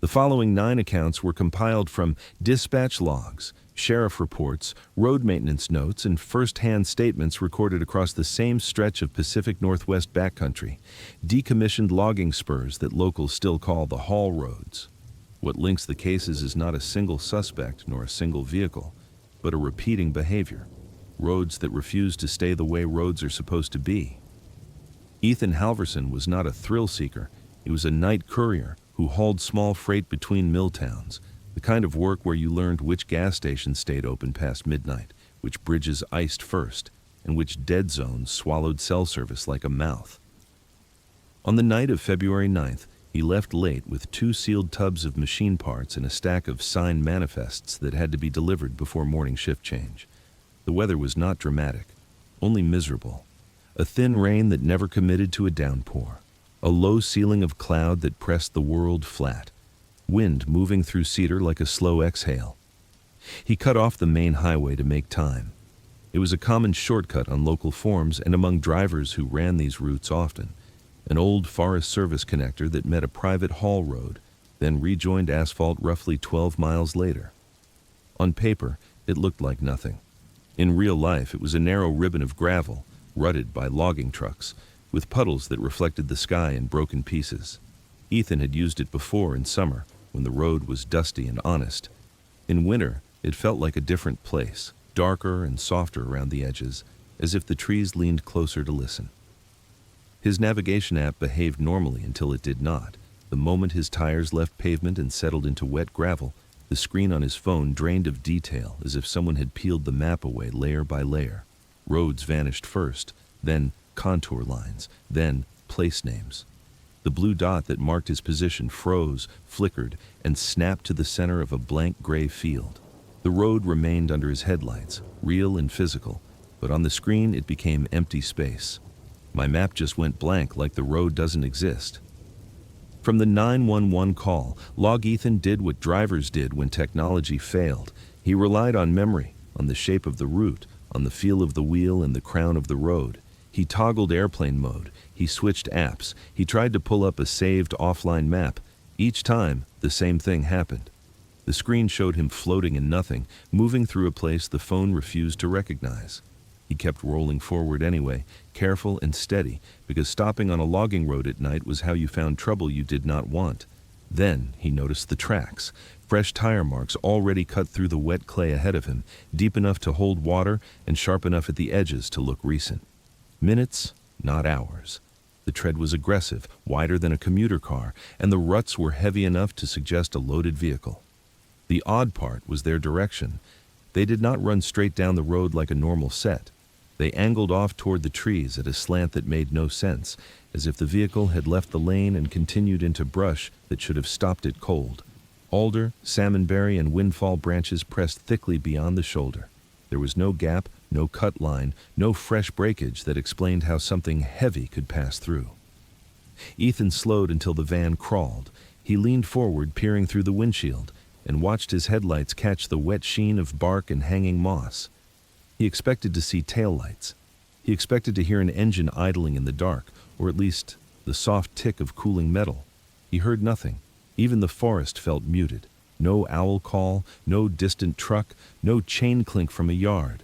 The following 9 accounts were compiled from dispatch logs, sheriff reports, road maintenance notes, and first-hand statements recorded across the same stretch of Pacific Northwest backcountry, decommissioned logging spurs that locals still call the haul roads. What links the cases is not a single suspect nor a single vehicle, but a repeating behavior. Roads that refuse to stay the way roads are supposed to be. Ethan Halverson was not a thrill seeker. He was a night courier who hauled small freight between mill towns, the kind of work where you learned which gas stations stayed open past midnight, which bridges iced first, and which dead zones swallowed cell service like a mouth. On the night of February 9th, he left late with 2 sealed tubs of machine parts and a stack of signed manifests that had to be delivered before morning shift change. The weather was not dramatic, only miserable. A thin rain that never committed to a downpour. A low ceiling of cloud that pressed the world flat. Wind moving through cedar like a slow exhale. He cut off the main highway to make time. It was a common shortcut on local forms and among drivers who ran these routes often. An old Forest Service connector that met a private haul road, then rejoined asphalt roughly 12 miles later. On paper, it looked like nothing. In real life, it was a narrow ribbon of gravel, rutted by logging trucks, with puddles that reflected the sky in broken pieces. Ethan had used it before in summer, when the road was dusty and honest. In winter, it felt like a different place, darker and softer around the edges, as if the trees leaned closer to listen. His navigation app behaved normally until it did not. The moment his tires left pavement and settled into wet gravel, the screen on his phone drained of detail as if someone had peeled the map away layer by layer. Roads vanished first, then contour lines, then place names. The blue dot that marked his position froze, flickered, and snapped to the center of a blank gray field. The road remained under his headlights, real and physical, but on the screen it became empty space. My map just went blank, like the road doesn't exist. From the 911 call, Log Ethan did what drivers did when technology failed. He relied on memory, on the shape of the route, on the feel of the wheel and the crown of the road. He toggled airplane mode, he switched apps, he tried to pull up a saved offline map. Each time, the same thing happened. The screen showed him floating in nothing, moving through a place the phone refused to recognize. He kept rolling forward anyway, careful and steady, because stopping on a logging road at night was how you found trouble you did not want. Then he noticed the tracks, fresh tire marks already cut through the wet clay ahead of him, deep enough to hold water and sharp enough at the edges to look recent. Minutes, not hours. The tread was aggressive, wider than a commuter car, and the ruts were heavy enough to suggest a loaded vehicle. The odd part was their direction. They did not run straight down the road like a normal set. They angled off toward the trees at a slant that made no sense, as if the vehicle had left the lane and continued into brush that should have stopped it cold. Alder, salmonberry, and windfall branches pressed thickly beyond the shoulder. There was no gap, no cut line, no fresh breakage that explained how something heavy could pass through. Ethan slowed until the van crawled. He leaned forward, peering through the windshield, and watched his headlights catch the wet sheen of bark and hanging moss. He expected to see taillights. He expected to hear an engine idling in the dark, or at least the soft tick of cooling metal. He heard nothing. Even the forest felt muted. No owl call, no distant truck, no chain clink from a yard.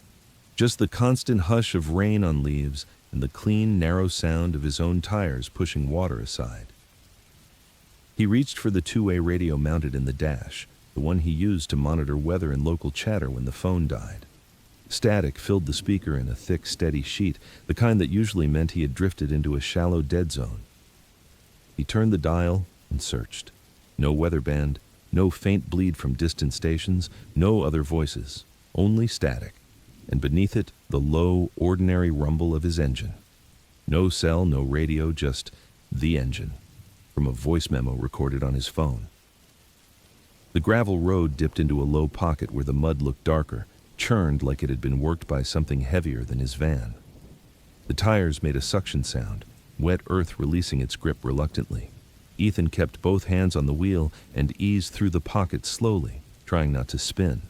Just the constant hush of rain on leaves and the clean, narrow sound of his own tires pushing water aside. He reached for the two-way radio mounted in the dash, the one he used to monitor weather and local chatter when the phone died. Static filled the speaker in a thick, steady sheet, the kind that usually meant he had drifted into a shallow dead zone. He turned the dial and searched. No weather band, no faint bleed from distant stations, no other voices, only static, and beneath it, the low, ordinary rumble of his engine. No cell, no radio, just the engine, from a voice memo recorded on his phone. The gravel road dipped into a low pocket where the mud looked darker, churned like it had been worked by something heavier than his van. The tires made a suction sound, wet earth releasing its grip reluctantly. Ethan kept both hands on the wheel and eased through the pocket slowly, trying not to spin.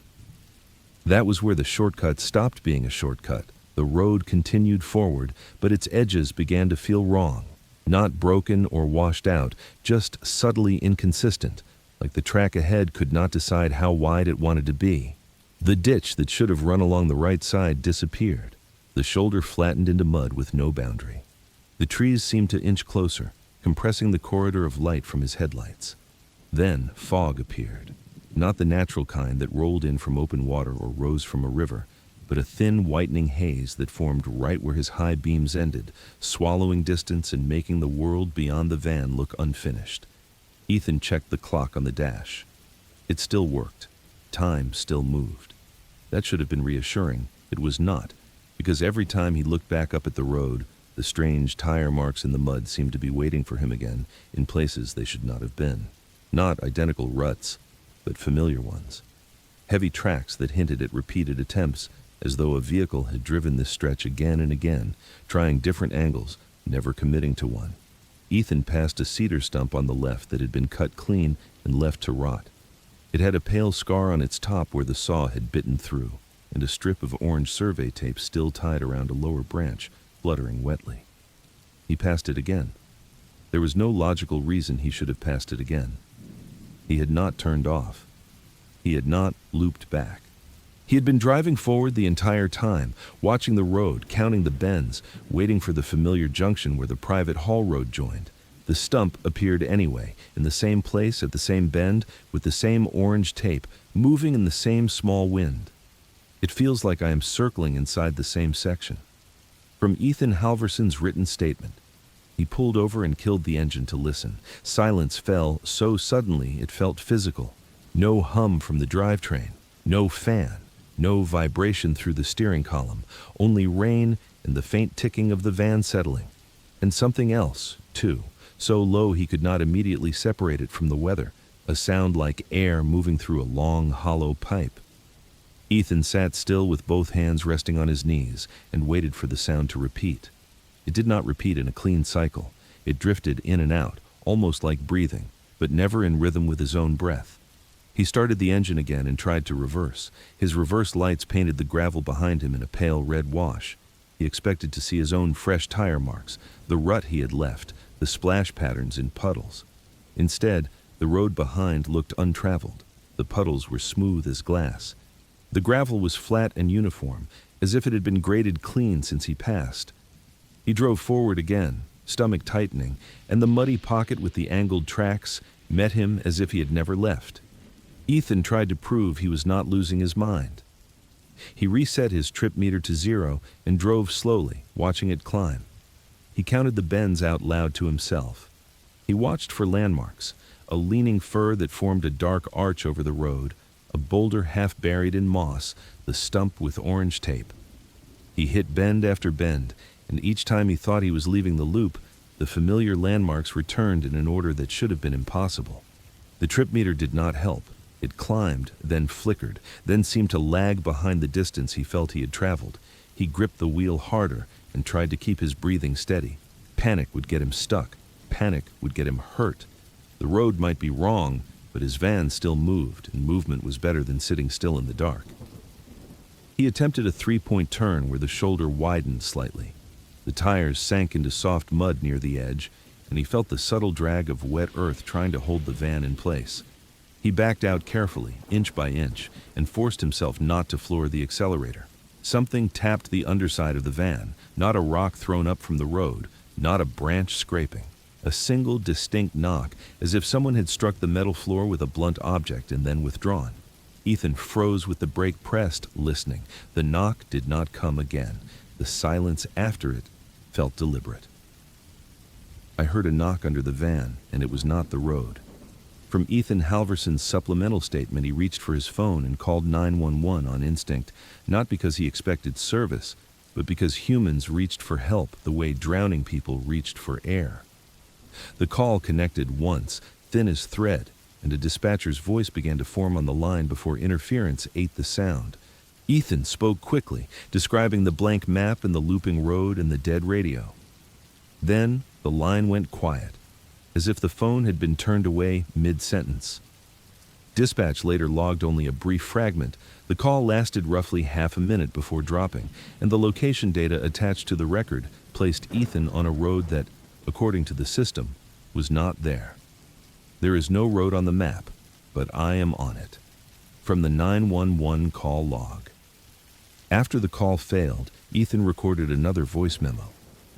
That was where the shortcut stopped being a shortcut. The road continued forward, but its edges began to feel wrong. Not broken or washed out, just subtly inconsistent, like the track ahead could not decide how wide it wanted to be. The ditch that should have run along the right side disappeared. The shoulder flattened into mud with no boundary. The trees seemed to inch closer, compressing the corridor of light from his headlights. Then fog appeared, not the natural kind that rolled in from open water or rose from a river, but a thin, whitening haze that formed right where his high beams ended, swallowing distance and making the world beyond the van look unfinished. Ethan checked the clock on the dash. It still worked. Time still moved. That should have been reassuring. It was not, because every time he looked back up at the road, the strange tire marks in the mud seemed to be waiting for him again, in places they should not have been. Not identical ruts, but familiar ones. Heavy tracks that hinted at repeated attempts, as though a vehicle had driven this stretch again and again, trying different angles, never committing to one. Ethan passed a cedar stump on the left that had been cut clean and left to rot. It had a pale scar on its top where the saw had bitten through, and a strip of orange survey tape still tied around a lower branch, fluttering wetly. He passed it again. There was no logical reason he should have passed it again. He had not turned off. He had not looped back. He had been driving forward the entire time, watching the road, counting the bends, waiting for the familiar junction where the private haul road joined. The stump appeared anyway, in the same place at the same bend, with the same orange tape, moving in the same small wind. It feels like I am circling inside the same section. From Ethan Halverson's written statement. He pulled over and killed the engine to listen. Silence fell so suddenly it felt physical. No hum from the drivetrain, no fan. No vibration through the steering column, only rain and the faint ticking of the van settling. And something else, too, so low he could not immediately separate it from the weather, a sound like air moving through a long, hollow pipe. Ethan sat still with both hands resting on his knees and waited for the sound to repeat. It did not repeat in a clean cycle. It drifted in and out, almost like breathing, but never in rhythm with his own breath. He started the engine again and tried to reverse. His reverse lights painted the gravel behind him in a pale red wash. He expected to see his own fresh tire marks, the rut he had left, the splash patterns in puddles. Instead, the road behind looked untraveled. The puddles were smooth as glass. The gravel was flat and uniform, as if it had been graded clean since he passed. He drove forward again, stomach tightening, and the muddy pocket with the angled tracks met him as if he had never left. Ethan tried to prove he was not losing his mind. He reset his trip meter to 0 and drove slowly, watching it climb. He counted the bends out loud to himself. He watched for landmarks, a leaning fir that formed a dark arch over the road, a boulder half buried in moss, the stump with orange tape. He hit bend after bend, and each time he thought he was leaving the loop, the familiar landmarks returned in an order that should have been impossible. The trip meter did not help. It climbed, then flickered, then seemed to lag behind the distance he felt he had traveled. He gripped the wheel harder and tried to keep his breathing steady. Panic would get him stuck. Panic would get him hurt. The road might be wrong, but his van still moved, and movement was better than sitting still in the dark. He attempted a 3-point turn where the shoulder widened slightly. The tires sank into soft mud near the edge, and he felt the subtle drag of wet earth trying to hold the van in place. He backed out carefully, inch by inch, and forced himself not to floor the accelerator. Something tapped the underside of the van, not a rock thrown up from the road, not a branch scraping. A single distinct knock, as if someone had struck the metal floor with a blunt object and then withdrawn. Ethan froze with the brake pressed, listening. The knock did not come again. The silence after it felt deliberate. I heard a knock under the van, and it was not the road. From Ethan Halverson's supplemental statement, he reached for his phone and called 911 on instinct, not because he expected service, but because humans reached for help the way drowning people reached for air. The call connected once, thin as thread, and a dispatcher's voice began to form on the line before interference ate the sound. Ethan spoke quickly, describing the blank map and the looping road and the dead radio. Then the line went quiet, as if the phone had been turned away mid-sentence. Dispatch later logged only a brief fragment. The call lasted roughly half a minute before dropping, and the location data attached to the record placed Ethan on a road that, according to the system, was not there. There is no road on the map, but I am on it. From the 911 call log. After the call failed, Ethan recorded another voice memo.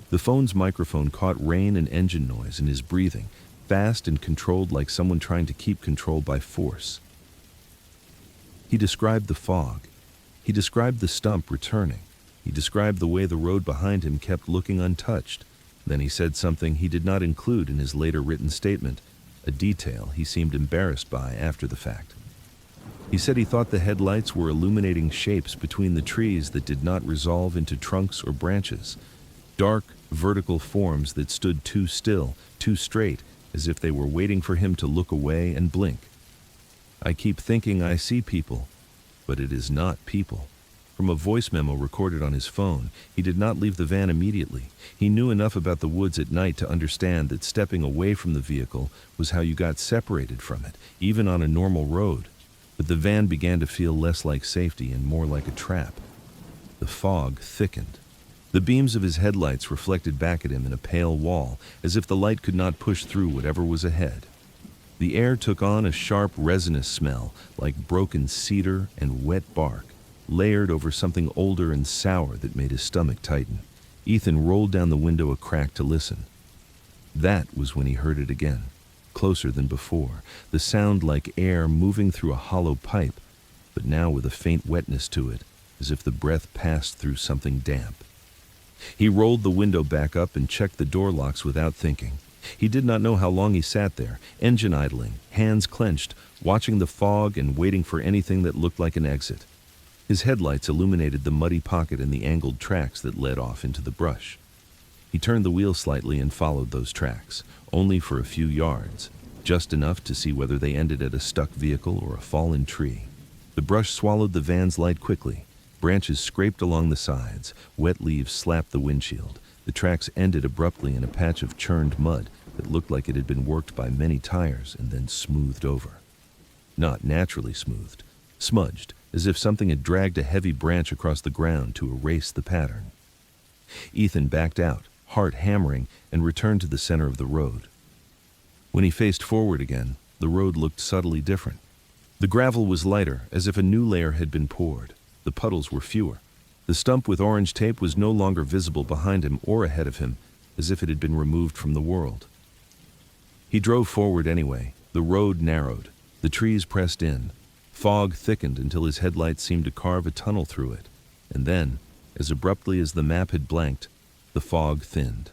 The phone's microphone caught rain and engine noise in his breathing, fast and controlled like someone trying to keep control by force. He described the fog. He described the stump returning. He described the way the road behind him kept looking untouched. Then he said something he did not include in his later written statement, a detail he seemed embarrassed by after the fact. He said he thought the headlights were illuminating shapes between the trees that did not resolve into trunks or branches, dark, vertical forms that stood too still, too straight, as if they were waiting for him to look away and blink. I keep thinking I see people, but it is not people. From a voice memo recorded on his phone, he did not leave the van immediately. He knew enough about the woods at night to understand that stepping away from the vehicle was how you got separated from it, even on a normal road. But the van began to feel less like safety and more like a trap. The fog thickened. The beams of his headlights reflected back at him in a pale wall, as if the light could not push through whatever was ahead. The air took on a sharp, resinous smell, like broken cedar and wet bark, layered over something older and sour that made his stomach tighten. Ethan rolled down the window a crack to listen. That was when he heard it again, closer than before, the sound like air moving through a hollow pipe, but now with a faint wetness to it, as if the breath passed through something damp. He rolled the window back up and checked the door locks without thinking. He did not know how long he sat there, engine idling, hands clenched, watching the fog and waiting for anything that looked like an exit. His headlights illuminated the muddy pocket and the angled tracks that led off into the brush. He turned the wheel slightly and followed those tracks, only for a few yards, just enough to see whether they ended at a stuck vehicle or a fallen tree. The brush swallowed the van's light quickly. Branches scraped along the sides, wet leaves slapped the windshield. The tracks ended abruptly in a patch of churned mud that looked like it had been worked by many tires and then smoothed over. Not naturally smoothed, smudged, as if something had dragged a heavy branch across the ground to erase the pattern. Ethan backed out, heart hammering, and returned to the center of the road. When he faced forward again, the road looked subtly different. The gravel was lighter, as if a new layer had been poured. The puddles were fewer. The stump with orange tape was no longer visible behind him or ahead of him, as if it had been removed from the world. He drove forward anyway. The road narrowed. The trees pressed in. Fog thickened until his headlights seemed to carve a tunnel through it. And then, as abruptly as the map had blanked, the fog thinned.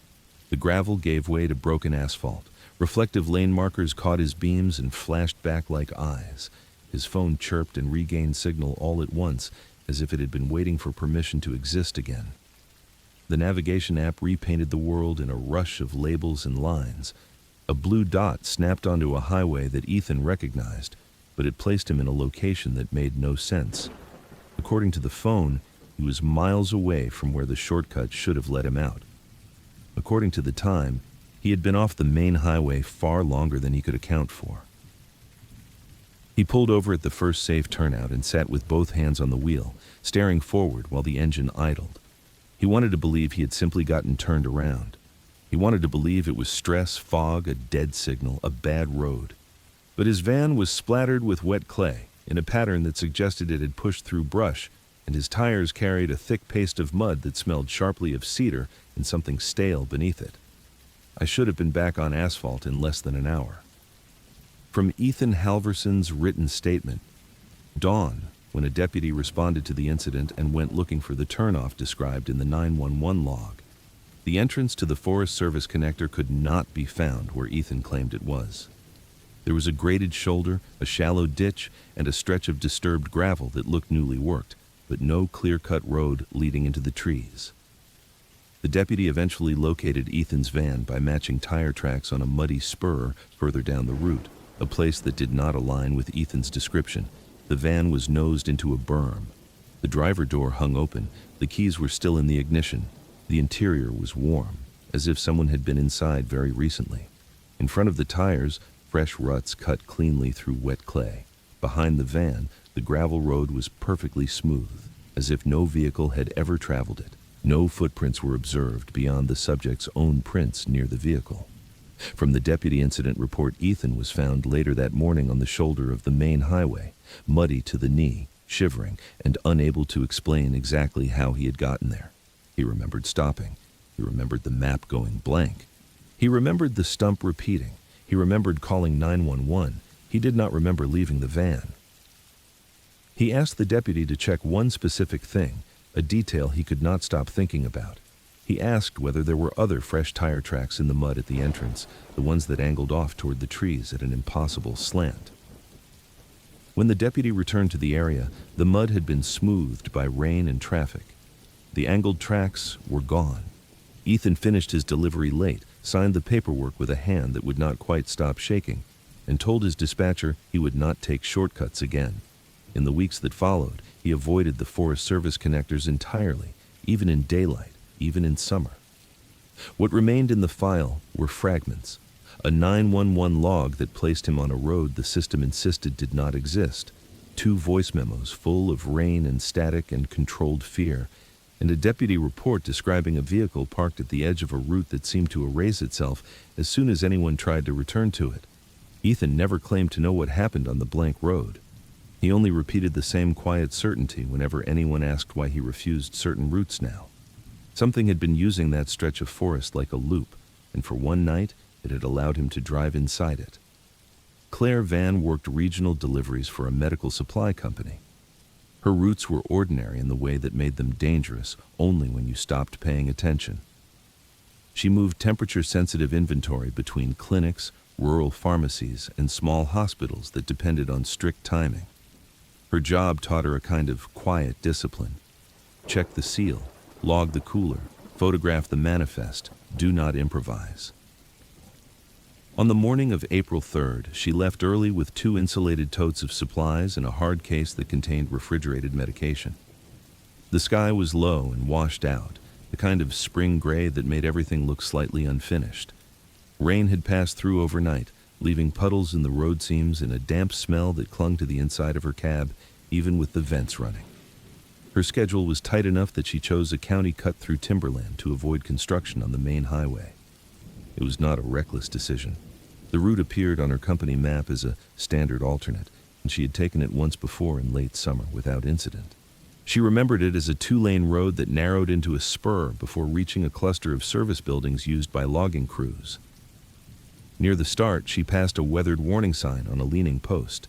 The gravel gave way to broken asphalt. Reflective lane markers caught his beams and flashed back like eyes. His phone chirped and regained signal all at once, as if it had been waiting for permission to exist again. The navigation app repainted the world in a rush of labels and lines. A blue dot snapped onto a highway that Ethan recognized, but it placed him in a location that made no sense. According to the phone, he was miles away from where the shortcut should have led him out. According to the time, he had been off the main highway far longer than he could account for. He pulled over at the first safe turnout and sat with both hands on the wheel, staring forward while the engine idled. He wanted to believe he had simply gotten turned around. He wanted to believe it was stress, fog, a dead signal, a bad road. But his van was splattered with wet clay, in a pattern that suggested it had pushed through brush, and his tires carried a thick paste of mud that smelled sharply of cedar and something stale beneath it. I should have been back on asphalt in less than an hour. From Ethan Halverson's written statement, dawn, when a deputy responded to the incident and went looking for the turnoff described in the 911 log. The entrance to the Forest Service connector could not be found where Ethan claimed it was. There was a graded shoulder, a shallow ditch, and a stretch of disturbed gravel that looked newly worked, but no clear-cut road leading into the trees. The deputy eventually located Ethan's van by matching tire tracks on a muddy spur further down the route, a place that did not align with Ethan's description. The van was nosed into a berm. The driver door hung open. The keys were still in the ignition. The interior was warm, as if someone had been inside very recently. In front of the tires, fresh ruts cut cleanly through wet clay. Behind the van, the gravel road was perfectly smooth, as if no vehicle had ever traveled it. No footprints were observed beyond the subject's own prints near the vehicle. From the deputy incident report, Ethan was found later that morning on the shoulder of the main highway, muddy to the knee, shivering, and unable to explain exactly how he had gotten there. He remembered stopping. He remembered the map going blank. He remembered the stump repeating. He remembered calling 911. He did not remember leaving the van. He asked the deputy to check one specific thing, a detail he could not stop thinking about. He asked whether there were other fresh tire tracks in the mud at the entrance, the ones that angled off toward the trees at an impossible slant. When the deputy returned to the area, the mud had been smoothed by rain and traffic. The angled tracks were gone. Ethan finished his delivery late, signed the paperwork with a hand that would not quite stop shaking, and told his dispatcher he would not take shortcuts again. In the weeks that followed, he avoided the Forest Service connectors entirely, even in daylight, even in summer. What remained in the file were fragments. A 911 log that placed him on a road the system insisted did not exist, 2 voice memos full of rain and static and controlled fear, and a deputy report describing a vehicle parked at the edge of a route that seemed to erase itself as soon as anyone tried to return to it. Ethan never claimed to know what happened on the blank road. He only repeated the same quiet certainty whenever anyone asked why he refused certain routes now. Something had been using that stretch of forest like a loop, and for one night, it had allowed him to drive inside it. Claire Van worked regional deliveries for a medical supply company. Her routes were ordinary in the way that made them dangerous only when you stopped paying attention. She moved temperature-sensitive inventory between clinics, rural pharmacies, and small hospitals that depended on strict timing. Her job taught her a kind of quiet discipline. Check the seal, log the cooler, photograph the manifest, do not improvise. On the morning of April 3rd, she left early with 2 insulated totes of supplies and a hard case that contained refrigerated medication. The sky was low and washed out, the kind of spring gray that made everything look slightly unfinished. Rain had passed through overnight, leaving puddles in the road seams and a damp smell that clung to the inside of her cab, even with the vents running. Her schedule was tight enough that she chose a county cut through timberland to avoid construction on the main highway. It was not a reckless decision. The route appeared on her company map as a standard alternate, and she had taken it once before in late summer without incident. She remembered it as a 2-lane road that narrowed into a spur before reaching a cluster of service buildings used by logging crews. Near the start, she passed a weathered warning sign on a leaning post.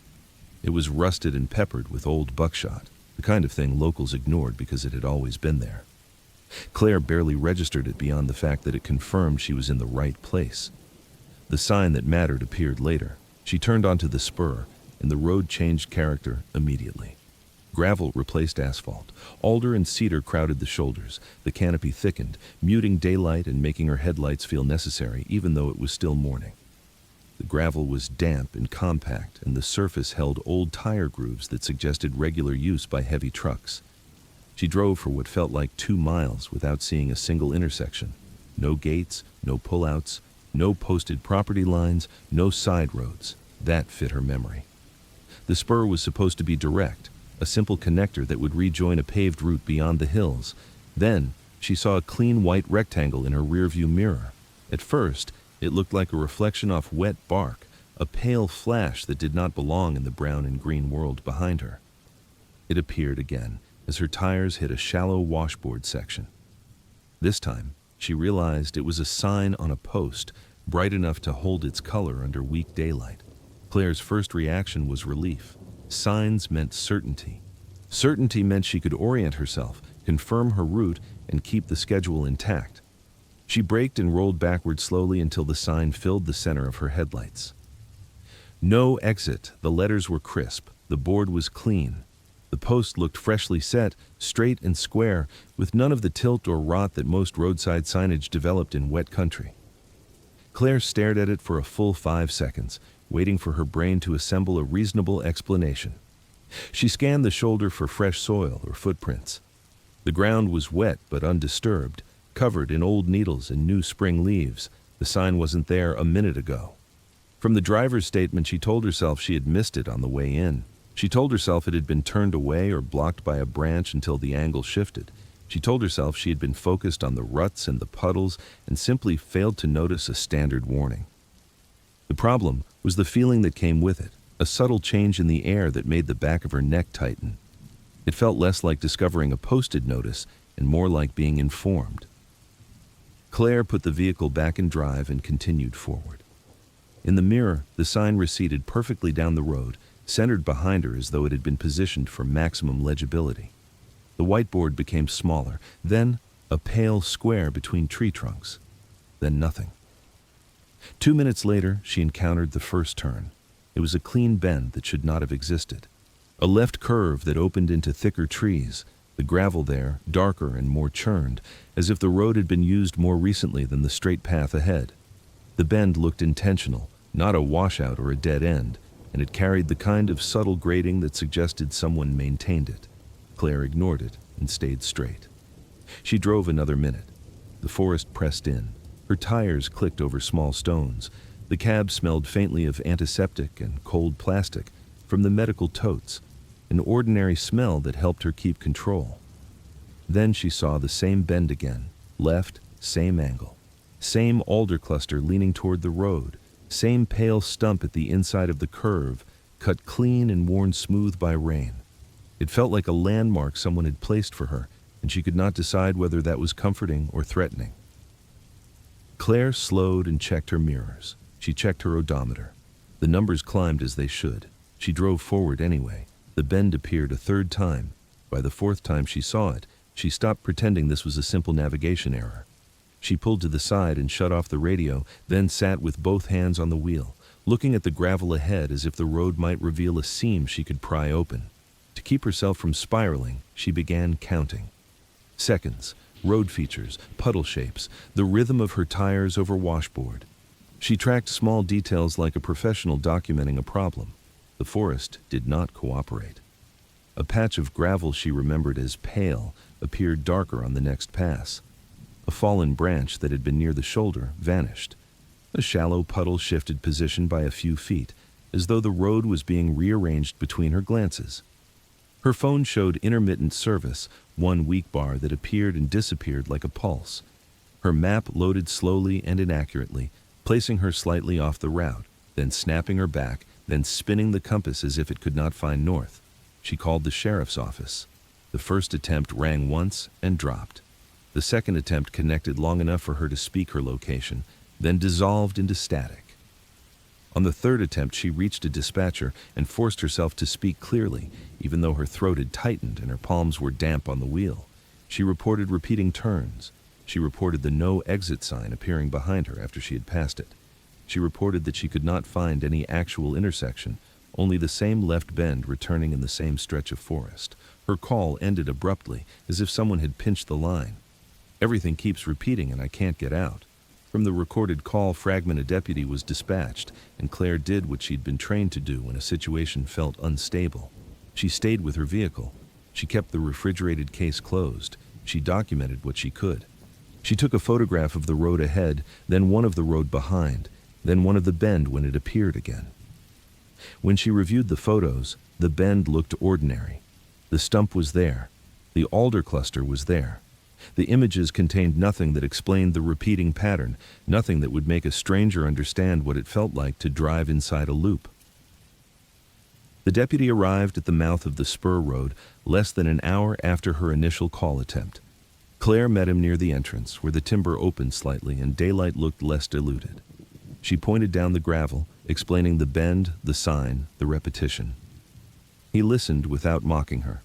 It was rusted and peppered with old buckshot, the kind of thing locals ignored because it had always been there. Claire barely registered it beyond the fact that it confirmed she was in the right place. The sign that mattered appeared later. She turned onto the spur, and the road changed character immediately. Gravel replaced asphalt. Alder and cedar crowded the shoulders. The canopy thickened, muting daylight and making her headlights feel necessary even though it was still morning. The gravel was damp and compact, and the surface held old tire grooves that suggested regular use by heavy trucks. She drove for what felt like 2 miles without seeing a single intersection. No gates, no pullouts, no posted property lines, no side roads. That fit her memory. The spur was supposed to be direct, a simple connector that would rejoin a paved route beyond the hills. Then, she saw a clean white rectangle in her rearview mirror. At first, it looked like a reflection off wet bark, a pale flash that did not belong in the brown and green world behind her. It appeared again as her tires hit a shallow washboard section. This time, she realized it was a sign on a post, bright enough to hold its color under weak daylight. Claire's first reaction was relief. Signs meant certainty. Certainty meant she could orient herself, confirm her route, and keep the schedule intact. She braked and rolled backward slowly until the sign filled the center of her headlights. No exit. The letters were crisp. The board was clean. The post looked freshly set, straight and square, with none of the tilt or rot that most roadside signage developed in wet country. Claire stared at it for a full 5 seconds, waiting for her brain to assemble a reasonable explanation. She scanned the shoulder for fresh soil or footprints. The ground was wet but undisturbed, covered in old needles and new spring leaves. The sign wasn't there a minute ago. From the driver's statement, she told herself she had missed it on the way in. She told herself it had been turned away or blocked by a branch until the angle shifted. She told herself she had been focused on the ruts and the puddles and simply failed to notice a standard warning. The problem was the feeling that came with it, a subtle change in the air that made the back of her neck tighten. It felt less like discovering a posted notice and more like being informed. Claire put the vehicle back in drive and continued forward. In the mirror, the sign receded perfectly down the road, centered behind her as though it had been positioned for maximum legibility. The whiteboard became smaller, then a pale square between tree trunks, then nothing. 2 minutes later, she encountered the first turn. It was a clean bend that should not have existed. A left curve that opened into thicker trees, the gravel there darker and more churned, as if the road had been used more recently than the straight path ahead. The bend looked intentional, not a washout or a dead end, and it carried the kind of subtle grading that suggested someone maintained it. Claire ignored it and stayed straight. She drove another minute. The forest pressed in. Her tires clicked over small stones. The cab smelled faintly of antiseptic and cold plastic from the medical totes, an ordinary smell that helped her keep control. Then she saw the same bend again, left, same angle. Same alder cluster leaning toward the road, same pale stump at the inside of the curve, cut clean and worn smooth by rain. It felt like a landmark someone had placed for her, and she could not decide whether that was comforting or threatening. Claire slowed and checked her mirrors. She checked her odometer. The numbers climbed as they should. She drove forward anyway. The bend appeared a third time. By the fourth time she saw it, she stopped pretending this was a simple navigation error. She pulled to the side and shut off the radio, then sat with both hands on the wheel, looking at the gravel ahead as if the road might reveal a seam she could pry open. To keep herself from spiraling, she began counting. Seconds, road features, puddle shapes, the rhythm of her tires over washboard. She tracked small details like a professional documenting a problem. The forest did not cooperate. A patch of gravel she remembered as pale appeared darker on the next pass. A fallen branch that had been near the shoulder vanished. A shallow puddle shifted position by a few feet, as though the road was being rearranged between her glances. Her phone showed intermittent service, one weak bar that appeared and disappeared like a pulse. Her map loaded slowly and inaccurately, placing her slightly off the route, then snapping her back, then spinning the compass as if it could not find north. She called the sheriff's office. The first attempt rang once and dropped. The second attempt connected long enough for her to speak her location, then dissolved into static. On the third attempt, she reached a dispatcher and forced herself to speak clearly, even though her throat had tightened and her palms were damp on the wheel. She reported repeating turns. She reported the no exit sign appearing behind her after she had passed it. She reported that she could not find any actual intersection, only the same left bend returning in the same stretch of forest. Her call ended abruptly, as if someone had pinched the line. Everything keeps repeating and I can't get out. From the recorded call fragment, a deputy was dispatched, and Claire did what she'd been trained to do when a situation felt unstable. She stayed with her vehicle. She kept the refrigerated case closed. She documented what she could. She took a photograph of the road ahead, then one of the road behind, then one of the bend when it appeared again. When she reviewed the photos, the bend looked ordinary. The stump was there. The alder cluster was there. The images contained nothing that explained the repeating pattern, nothing that would make a stranger understand what it felt like to drive inside a loop. The deputy arrived at the mouth of the spur road less than an hour after her initial call attempt. Claire met him near the entrance, where the timber opened slightly and daylight looked less diluted. She pointed down the gravel, explaining the bend, the sign, the repetition. He listened without mocking her.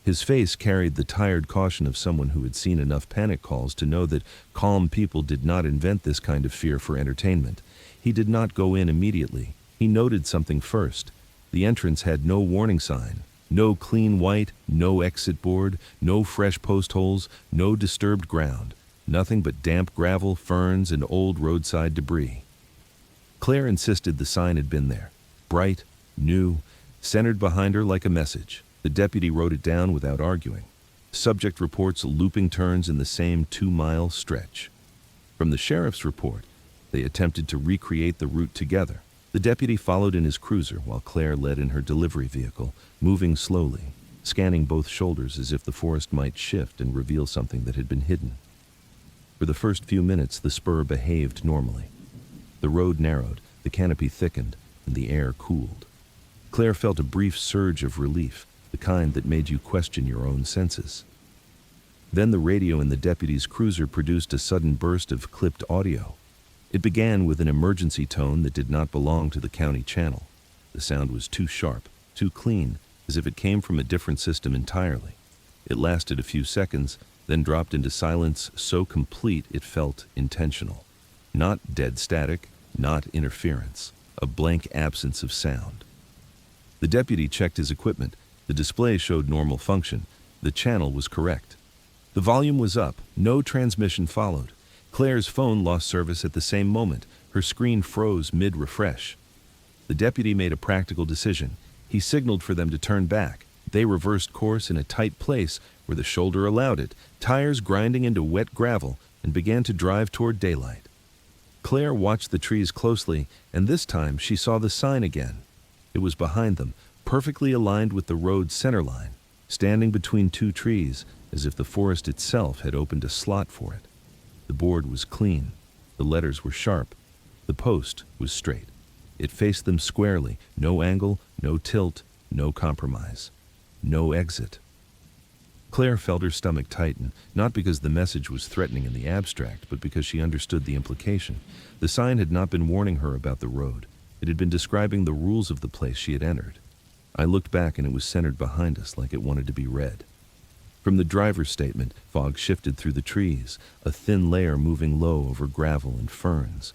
His face carried the tired caution of someone who had seen enough panic calls to know that calm people did not invent this kind of fear for entertainment. He did not go in immediately. He noted something first. The entrance had no warning sign, no clean white, no exit board, no fresh post holes, no disturbed ground, nothing but damp gravel, ferns, and old roadside debris. Claire insisted the sign had been there, bright, new, centered behind her like a message. The deputy wrote it down without arguing. Subject reports looping turns in the same 2-mile stretch. From the sheriff's report, they attempted to recreate the route together. The deputy followed in his cruiser while Claire led in her delivery vehicle, moving slowly, scanning both shoulders as if the forest might shift and reveal something that had been hidden. For the first few minutes, the spur behaved normally. The road narrowed, The canopy thickened, and the air cooled. Claire felt a brief surge of relief, the kind that made you question your own senses. Then the radio in the deputy's cruiser produced a sudden burst of clipped audio. It began with an emergency tone that did not belong to the county channel. The sound was too sharp, too clean, as if it came from a different system entirely. It lasted a few seconds, then dropped into silence so complete it felt intentional. Not dead static, not interference, a blank absence of sound. The deputy checked his equipment. The display showed normal function. The channel was correct. The volume was up. No transmission followed. Claire's phone lost service at the same moment. Her screen froze mid-refresh. The deputy made a practical decision. He signaled for them to turn back. They reversed course in a tight place where the shoulder allowed it, tires grinding into wet gravel, and began to drive toward daylight. Claire watched the trees closely, and this time she saw the sign again. It was behind them, perfectly aligned with the road's center line, standing between two trees, as if the forest itself had opened a slot for it. The board was clean. The letters were sharp. The post was straight. It faced them squarely, no angle, no tilt, no compromise. No exit. Claire felt her stomach tighten, not because the message was threatening in the abstract, but because she understood the implication. The sign had not been warning her about the road. It had been describing the rules of the place she had entered. I looked back and it was centered behind us like it wanted to be read. From the driver's statement, fog shifted through the trees, a thin layer moving low over gravel and ferns.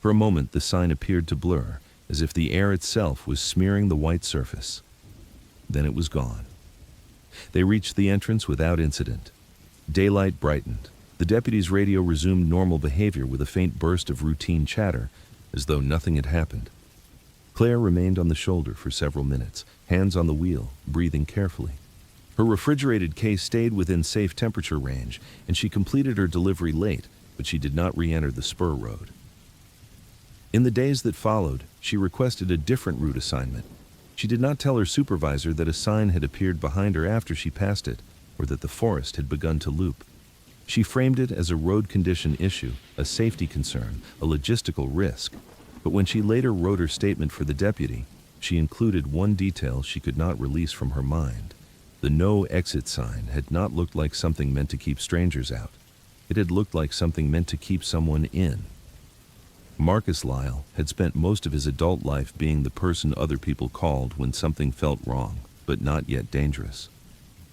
For a moment the sign appeared to blur, as if the air itself was smearing the white surface. Then it was gone. They reached the entrance without incident. Daylight brightened. The deputy's radio resumed normal behavior with a faint burst of routine chatter, as though nothing had happened. Claire remained on the shoulder for several minutes, hands on the wheel, breathing carefully. Her refrigerated case stayed within safe temperature range, and she completed her delivery late, but she did not re-enter the spur road. In the days that followed, she requested a different route assignment. She did not tell her supervisor that a sign had appeared behind her after she passed it, or that the forest had begun to loop. She framed it as a road condition issue, a safety concern, a logistical risk. But when she later wrote her statement for the deputy, she included one detail she could not release from her mind. The no exit sign had not looked like something meant to keep strangers out. It had looked like something meant to keep someone in. Marcus Lyle had spent most of his adult life being the person other people called when something felt wrong, but not yet dangerous.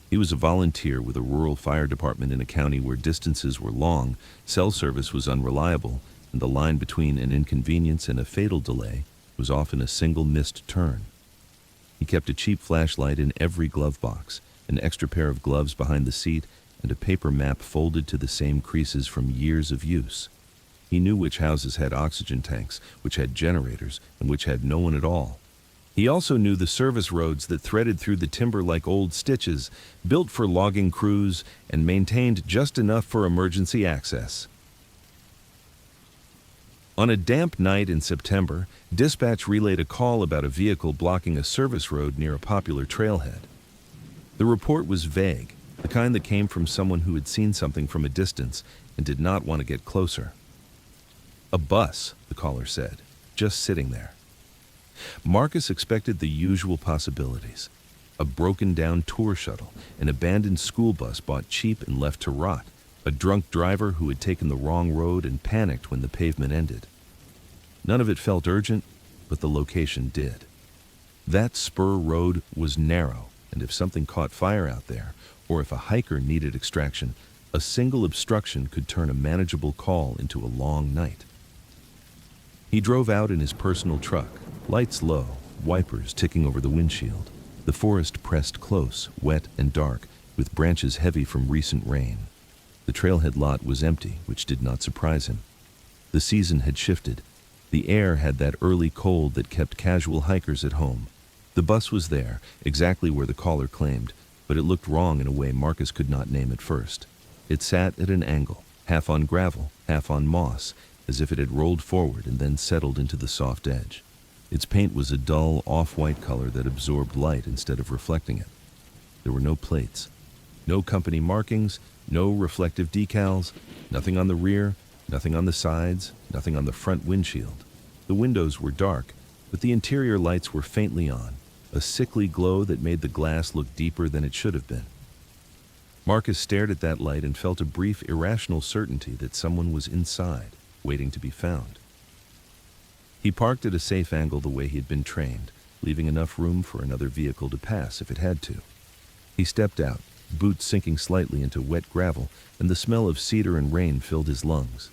He was a volunteer with a rural fire department in a county where distances were long, cell service was unreliable, and the line between an inconvenience and a fatal delay was often a single missed turn. He kept a cheap flashlight in every glove box, an extra pair of gloves behind the seat, and a paper map folded to the same creases from years of use. He knew which houses had oxygen tanks, which had generators, and which had no one at all. He also knew the service roads that threaded through the timber like old stitches, built for logging crews and maintained just enough for emergency access. On a damp night in September, dispatch relayed a call about a vehicle blocking a service road near a popular trailhead. The report was vague, the kind that came from someone who had seen something from a distance and did not want to get closer. A bus, the caller said, just sitting there. Marcus expected the usual possibilities. A broken-down tour shuttle, an abandoned school bus bought cheap and left to rot, a drunk driver who had taken the wrong road and panicked when the pavement ended. None of it felt urgent, but the location did. That spur road was narrow, and if something caught fire out there, or if a hiker needed extraction, a single obstruction could turn a manageable call into a long night. He drove out in his personal truck, lights low, wipers ticking over the windshield. The forest pressed close, wet and dark, with branches heavy from recent rain. The trailhead lot was empty, which did not surprise him. The season had shifted. The air had that early cold that kept casual hikers at home. The bus was there, exactly where the caller claimed, but it looked wrong in a way Marcus could not name at first. It sat at an angle, half on gravel, half on moss, as if it had rolled forward and then settled into the soft edge. Its paint was a dull, off-white color that absorbed light instead of reflecting it. There were no plates, no company markings, no reflective decals, nothing on the rear, nothing on the sides, nothing on the front windshield. The windows were dark, but the interior lights were faintly on, a sickly glow that made the glass look deeper than it should have been. Marcus stared at that light and felt a brief, irrational certainty that someone was inside, waiting to be found. He parked at a safe angle the way he had been trained, leaving enough room for another vehicle to pass if it had to. He stepped out, boots sinking slightly into wet gravel, and the smell of cedar and rain filled his lungs.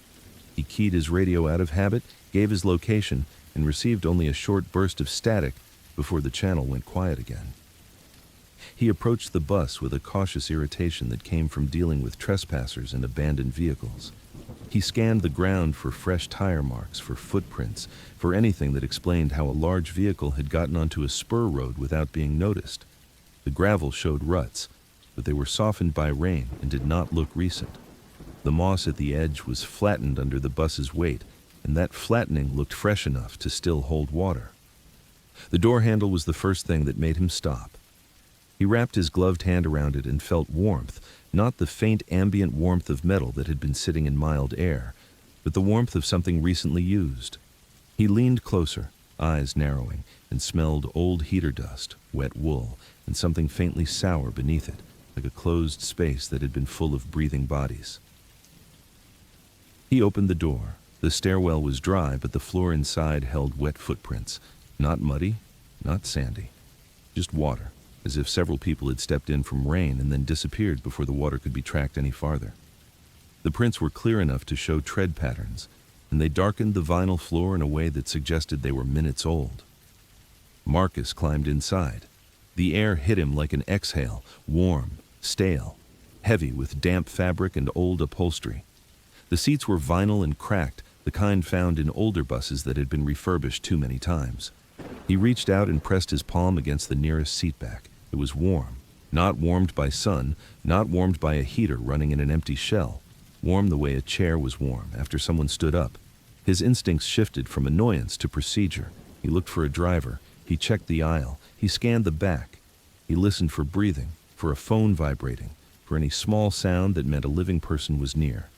He keyed his radio out of habit, gave his location, and received only a short burst of static before the channel went quiet again. He approached the bus with a cautious irritation that came from dealing with trespassers and abandoned vehicles. He scanned the ground for fresh tire marks, for footprints, for anything that explained how a large vehicle had gotten onto a spur road without being noticed. The gravel showed ruts, but they were softened by rain and did not look recent. The moss at the edge was flattened under the bus's weight, and that flattening looked fresh enough to still hold water. The door handle was the first thing that made him stop. He wrapped his gloved hand around it and felt warmth, not the faint ambient warmth of metal that had been sitting in mild air, but the warmth of something recently used. He leaned closer, eyes narrowing, and smelled old heater dust, wet wool, and something faintly sour beneath it, like a closed space that had been full of breathing bodies. He opened the door. The stairwell was dry, but the floor inside held wet footprints. Not muddy, not sandy, just water, as if several people had stepped in from rain and then disappeared before the water could be tracked any farther. The prints were clear enough to show tread patterns, and they darkened the vinyl floor in a way that suggested they were minutes old. Marcus climbed inside. The air hit him like an exhale, warm, stale, heavy with damp fabric and old upholstery. The seats were vinyl and cracked, the kind found in older buses that had been refurbished too many times. He reached out and pressed his palm against the nearest seat back. It was warm, not warmed by sun, not warmed by a heater running in an empty shell, warm the way a chair was warm after someone stood up. His instincts shifted from annoyance to procedure. He looked for a driver. He checked the aisle. He scanned the back. He listened for breathing, for a phone vibrating, for any small sound that meant a living person was near.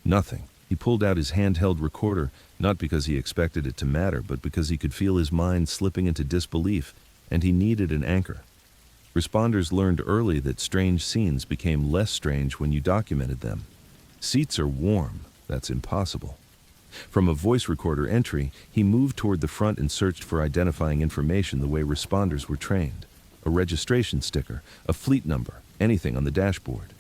Nothing. He pulled out his handheld recorder, not because he expected it to matter, but because he could feel his mind slipping into disbelief, and he needed an anchor. Responders learned early that strange scenes became less strange when you documented them. Seats are warm. That's impossible. From a voice recorder entry, he moved toward the front and searched for identifying information the way responders were trained. A registration sticker, a fleet number, anything on the dashboard.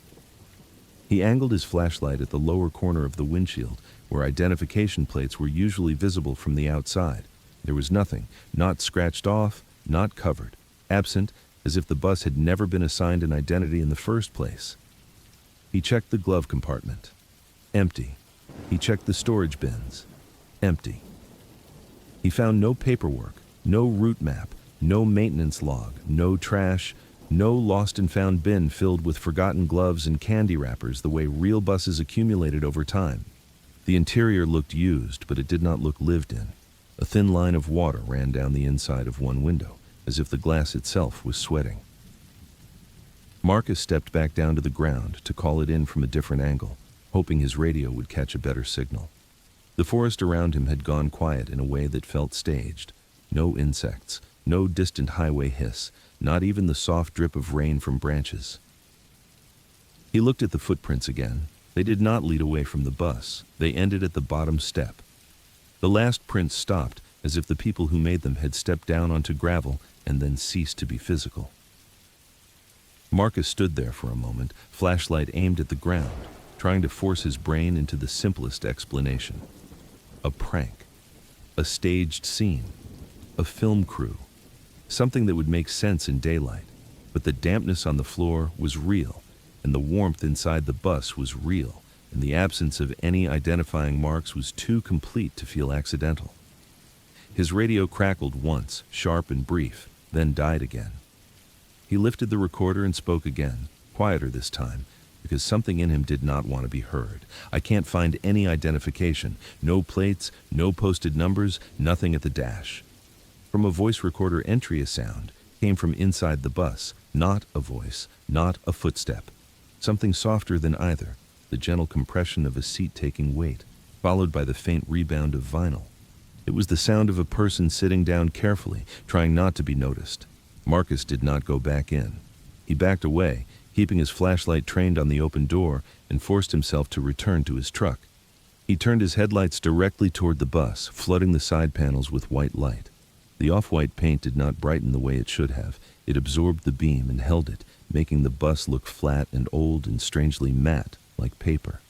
He angled his flashlight at the lower corner of the windshield, where identification plates were usually visible from the outside. There was nothing, not scratched off, not covered, absent, as if the bus had never been assigned an identity in the first place. He checked the glove compartment. Empty. He checked the storage bins. Empty. He found no paperwork, no route map, no maintenance log, no trash, no lost and found bin filled with forgotten gloves and candy wrappers the way real buses accumulated over time. The interior looked used, but it did not look lived in. A thin line of water ran down the inside of one window, as if the glass itself was sweating. Marcus stepped back down to the ground to call it in from a different angle, hoping his radio would catch a better signal. The forest around him had gone quiet in a way that felt staged. No insects, no distant highway hiss, not even the soft drip of rain from branches. He looked at the footprints again. They did not lead away from the bus. They ended at the bottom step. The last prints stopped, as if the people who made them had stepped down onto gravel and then ceased to be physical. Marcus stood there for a moment, flashlight aimed at the ground, trying to force his brain into the simplest explanation. A prank. A staged scene. A film crew. Something that would make sense in daylight, but the dampness on the floor was real, and the warmth inside the bus was real, and the absence of any identifying marks was too complete to feel accidental. His radio crackled once, sharp and brief, then died again. He lifted the recorder and spoke again, quieter this time, because something in him did not want to be heard. I can't find any identification, no plates, no posted numbers, nothing at the dash. From a voice recorder entry, a sound came from inside the bus, not a voice, not a footstep. Something softer than either, the gentle compression of a seat taking weight, followed by the faint rebound of vinyl. It was the sound of a person sitting down carefully, trying not to be noticed. Marcus did not go back in. He backed away, keeping his flashlight trained on the open door, and forced himself to return to his truck. He turned his headlights directly toward the bus, flooding the side panels with white light. The off-white paint did not brighten the way it should have. It absorbed the beam and held it, making the bus look flat and old and strangely matte, like paper.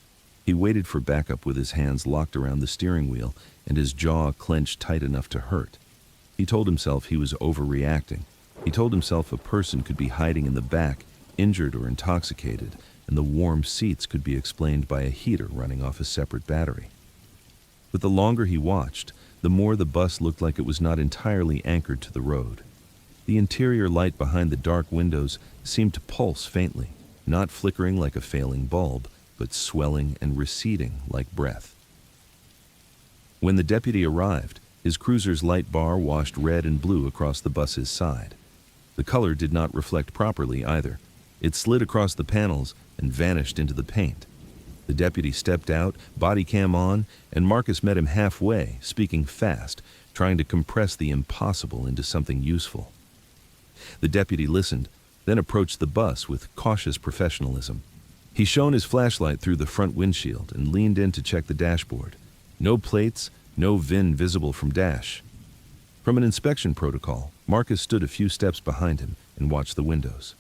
He waited for backup with his hands locked around the steering wheel and his jaw clenched tight enough to hurt. He told himself he was overreacting. He told himself a person could be hiding in the back, injured or intoxicated, and the warm seats could be explained by a heater running off a separate battery. But the longer he watched, the more the bus looked like it was not entirely anchored to the road. The interior light behind the dark windows seemed to pulse faintly, not flickering like a failing bulb, but swelling and receding like breath. When the deputy arrived, his cruiser's light bar washed red and blue across the bus's side. The color did not reflect properly either. It slid across the panels and vanished into the paint. The deputy stepped out, body cam on, and Marcus met him halfway, speaking fast, trying to compress the impossible into something useful. The deputy listened, then approached the bus with cautious professionalism. He shone his flashlight through the front windshield and leaned in to check the dashboard. No plates, no VIN visible from dash. From an inspection protocol, Marcus stood a few steps behind him and watched the windows.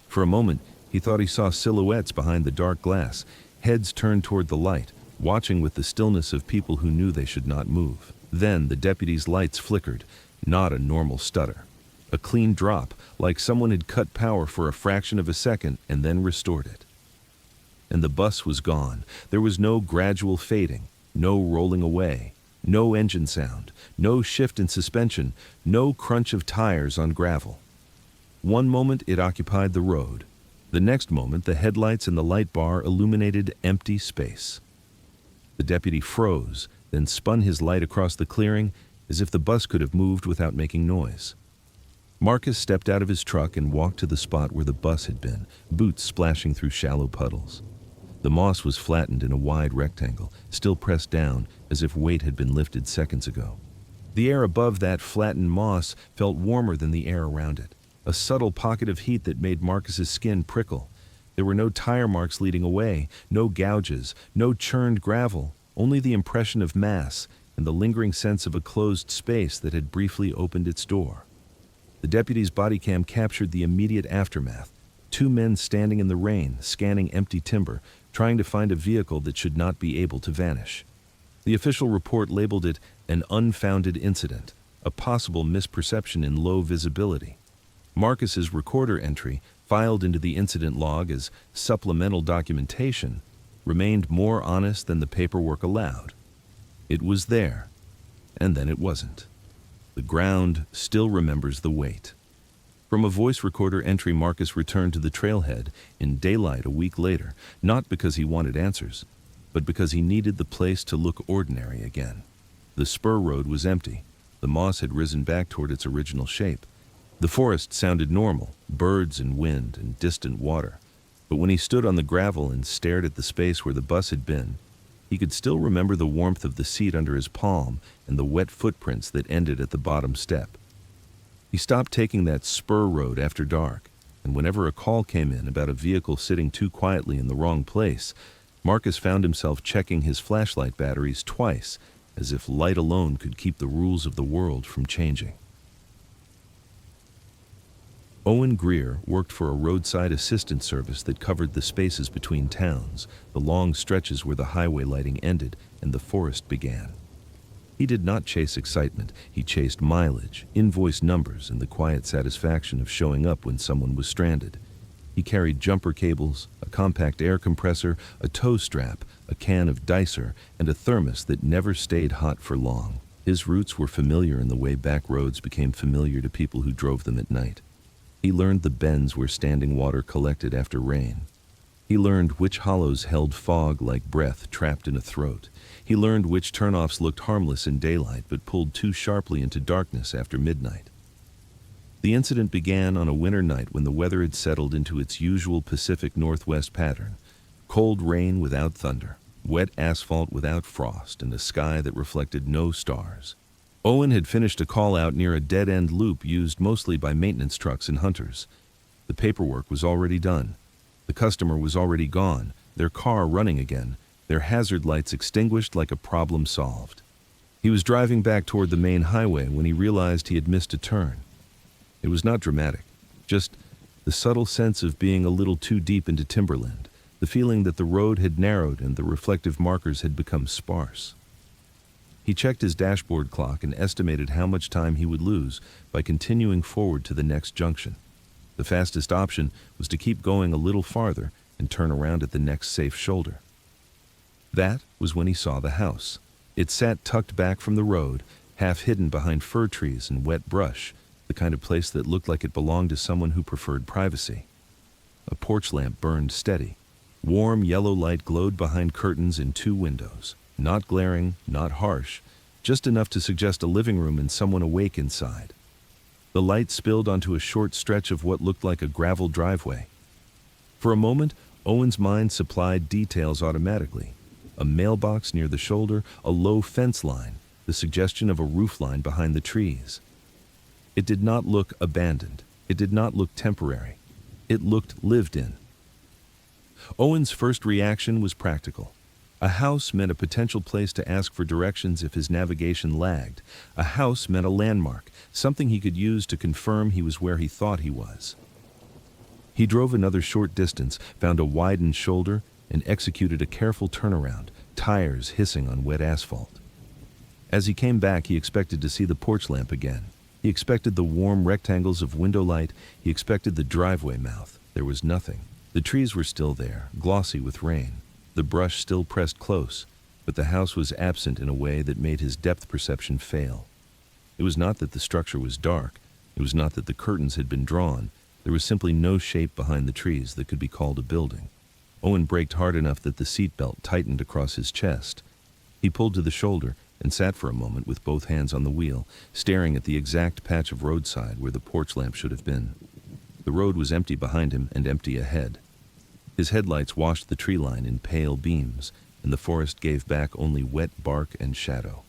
For a moment, he thought he saw silhouettes behind the dark glass, heads turned toward the light, watching with the stillness of people who knew they should not move. Then the deputy's lights flickered, not a normal stutter. A clean drop, like someone had cut power for a fraction of a second and then restored it. And the bus was gone. There was no gradual fading, no rolling away, no engine sound, no shift in suspension, no crunch of tires on gravel. One moment it occupied the road. The next moment the headlights and the light bar illuminated empty space. The deputy froze, then spun his light across the clearing as if the bus could have moved without making noise. Marcus stepped out of his truck and walked to the spot where the bus had been, boots splashing through shallow puddles. The moss was flattened in a wide rectangle, still pressed down as if weight had been lifted seconds ago. The air above that flattened moss felt warmer than the air around it, a subtle pocket of heat that made Marcus's skin prickle. There were no tire marks leading away, no gouges, no churned gravel, only the impression of mass and the lingering sense of a closed space that had briefly opened its door. The deputy's body cam captured the immediate aftermath. Two men standing in the rain, scanning empty timber, trying to find a vehicle that should not be able to vanish. The official report labeled it an unfounded incident, a possible misperception in low visibility. Marcus's recorder entry, filed into the incident log as supplemental documentation, remained more honest than the paperwork allowed. It was there, and then it wasn't. The ground still remembers the weight. From a voice recorder entry, Marcus returned to the trailhead in daylight a week later, not because he wanted answers, but because he needed the place to look ordinary again. The spur road was empty. The moss had risen back toward its original shape. The forest sounded normal, birds and wind and distant water. But when he stood on the gravel and stared at the space where the bus had been, he could still remember the warmth of the seat under his palm and the wet footprints that ended at the bottom step. He stopped taking that spur road after dark, and whenever a call came in about a vehicle sitting too quietly in the wrong place, Marcus found himself checking his flashlight batteries twice, as if light alone could keep the rules of the world from changing. Owen Greer worked for a roadside assistance service that covered the spaces between towns, the long stretches where the highway lighting ended and the forest began. He did not chase excitement. He chased mileage, invoice numbers, and the quiet satisfaction of showing up when someone was stranded. He carried jumper cables, a compact air compressor, a tow strap, a can of dicer, and a thermos that never stayed hot for long. His routes were familiar in the way back roads became familiar to people who drove them at night. He learned the bends where standing water collected after rain. He learned which hollows held fog like breath trapped in a throat. He learned which turnoffs looked harmless in daylight but pulled too sharply into darkness after midnight. The incident began on a winter night when the weather had settled into its usual Pacific Northwest pattern. Cold rain without thunder, wet asphalt without frost, and a sky that reflected no stars. Owen had finished a call out near a dead-end loop used mostly by maintenance trucks and hunters. The paperwork was already done. The customer was already gone, their car running again, their hazard lights extinguished like a problem solved. He was driving back toward the main highway when he realized he had missed a turn. It was not dramatic, just the subtle sense of being a little too deep into timberland, the feeling that the road had narrowed and the reflective markers had become sparse. He checked his dashboard clock and estimated how much time he would lose by continuing forward to the next junction. The fastest option was to keep going a little farther and turn around at the next safe shoulder. That was when he saw the house. It sat tucked back from the road, half hidden behind fir trees and wet brush, the kind of place that looked like it belonged to someone who preferred privacy. A porch lamp burned steady. Warm yellow light glowed behind curtains in 2 windows. Not glaring, not harsh, just enough to suggest a living room and someone awake inside. The light spilled onto a short stretch of what looked like a gravel driveway. For a moment, Owen's mind supplied details automatically. A mailbox near the shoulder, a low fence line, the suggestion of a roof line behind the trees. It did not look abandoned. It did not look temporary. It looked lived in. Owen's first reaction was practical. A house meant a potential place to ask for directions if his navigation lagged. A house meant a landmark, something he could use to confirm he was where he thought he was. He drove another short distance, found a widened shoulder, and executed a careful turnaround, tires hissing on wet asphalt. As he came back, he expected to see the porch lamp again. He expected the warm rectangles of window light. He expected the driveway mouth. There was nothing. The trees were still there, glossy with rain. The brush still pressed close, but the house was absent in a way that made his depth perception fail. It was not that the structure was dark. It was not that the curtains had been drawn. There was simply no shape behind the trees that could be called a building. Owen braked hard enough that the seatbelt tightened across his chest. He pulled to the shoulder and sat for a moment with both hands on the wheel, staring at the exact patch of roadside where the porch lamp should have been. The road was empty behind him and empty ahead. His headlights washed the tree line in pale beams, and the forest gave back only wet bark and shadow.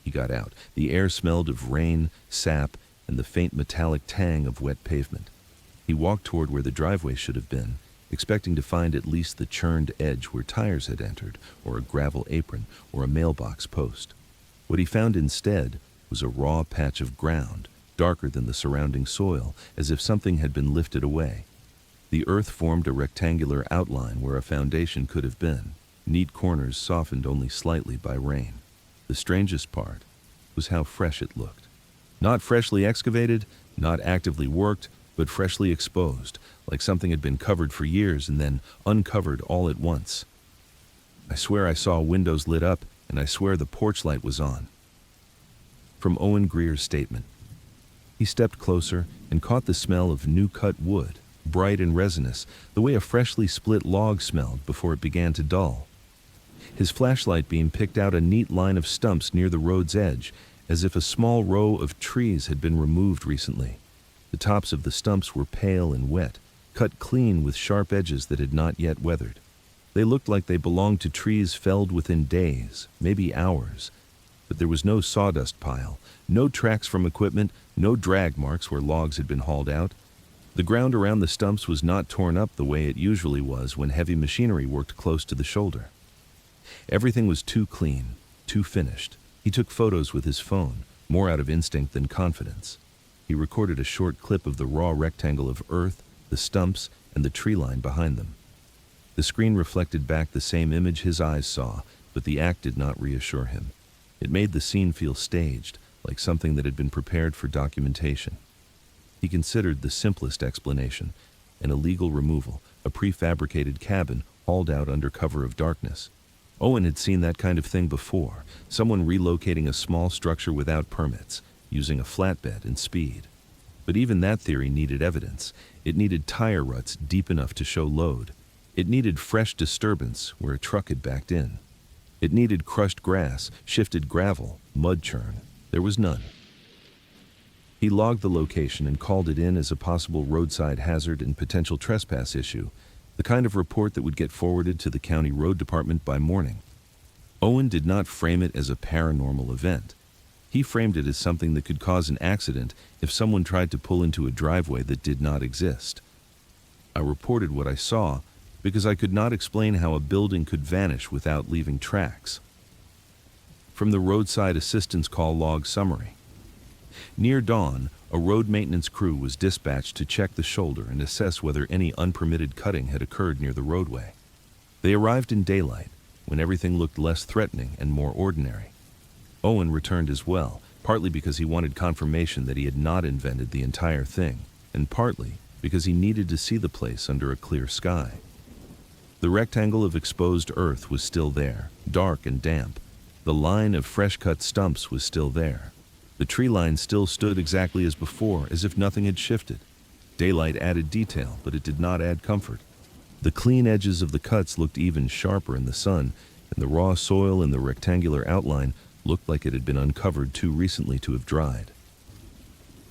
He got out. The air smelled of rain, sap, and the faint metallic tang of wet pavement. He walked toward where the driveway should have been, expecting to find at least the churned edge where tires had entered, or a gravel apron, or a mailbox post. What he found instead was a raw patch of ground, darker than the surrounding soil, as if something had been lifted away. The earth formed a rectangular outline where a foundation could have been, neat corners softened only slightly by rain. The strangest part was how fresh it looked. Not freshly excavated, not actively worked, but freshly exposed, like something had been covered for years and then uncovered all at once. I swear I saw windows lit up, and I swear the porch light was on. From Owen Greer's statement. He stepped closer and caught the smell of new-cut wood, bright and resinous, the way a freshly split log smelled before it began to dull. His flashlight beam picked out a neat line of stumps near the road's edge, as if a small row of trees had been removed recently. The tops of the stumps were pale and wet, cut clean with sharp edges that had not yet weathered. They looked like they belonged to trees felled within days, maybe hours. But there was no sawdust pile, no tracks from equipment, no drag marks where logs had been hauled out. The ground around the stumps was not torn up the way it usually was when heavy machinery worked close to the shoulder. Everything was too clean, too finished. He took photos with his phone, more out of instinct than confidence. He recorded a short clip of the raw rectangle of earth, the stumps, and the tree line behind them. The screen reflected back the same image his eyes saw, but the act did not reassure him. It made the scene feel staged, like something that had been prepared for documentation. He considered the simplest explanation, an illegal removal, a prefabricated cabin hauled out under cover of darkness. Owen had seen that kind of thing before, someone relocating a small structure without permits, using a flatbed and speed. But even that theory needed evidence. It needed tire ruts deep enough to show load. It needed fresh disturbance where a truck had backed in. It needed crushed grass, shifted gravel, mud churn. There was none. He logged the location and called it in as a possible roadside hazard and potential trespass issue, the kind of report that would get forwarded to the county road department by morning. Owen did not frame it as a paranormal event. He framed it as something that could cause an accident if someone tried to pull into a driveway that did not exist. I reported what I saw because I could not explain how a building could vanish without leaving tracks. From the roadside assistance call log summary. Near dawn, a road maintenance crew was dispatched to check the shoulder and assess whether any unpermitted cutting had occurred near the roadway. They arrived in daylight, when everything looked less threatening and more ordinary. Owen returned as well, partly because he wanted confirmation that he had not invented the entire thing, and partly because he needed to see the place under a clear sky. The rectangle of exposed earth was still there, dark and damp. The line of fresh-cut stumps was still there. The tree line still stood exactly as before, as if nothing had shifted. Daylight added detail, but it did not add comfort. The clean edges of the cuts looked even sharper in the sun, and the raw soil in the rectangular outline looked like it had been uncovered too recently to have dried.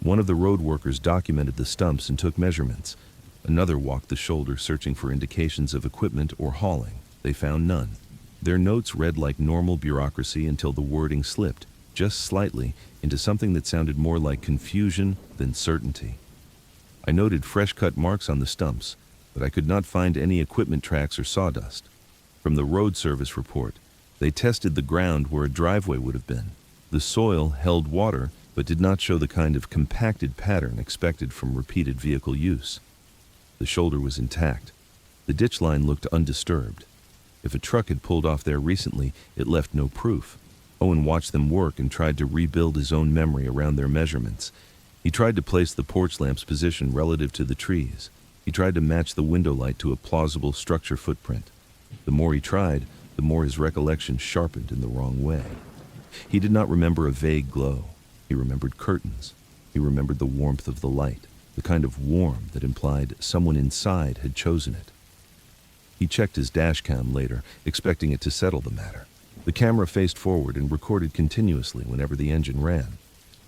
One of the road workers documented the stumps and took measurements. Another walked the shoulder searching for indications of equipment or hauling. They found none. Their notes read like normal bureaucracy until the wording slipped, just slightly, into something that sounded more like confusion than certainty. I noted fresh-cut marks on the stumps, but I could not find any equipment tracks or sawdust. From the road service report, they tested the ground where a driveway would have been. The soil held water, but did not show the kind of compacted pattern expected from repeated vehicle use. The shoulder was intact. The ditch line looked undisturbed. If a truck had pulled off there recently, it left no proof. Owen watched them work and tried to rebuild his own memory around their measurements. He tried to place the porch lamp's position relative to the trees. He tried to match the window light to a plausible structure footprint. The more he tried, the more his recollection sharpened in the wrong way. He did not remember a vague glow. He remembered curtains. He remembered the warmth of the light, the kind of warm that implied someone inside had chosen it. He checked his dash cam later, expecting it to settle the matter. The camera faced forward and recorded continuously whenever the engine ran.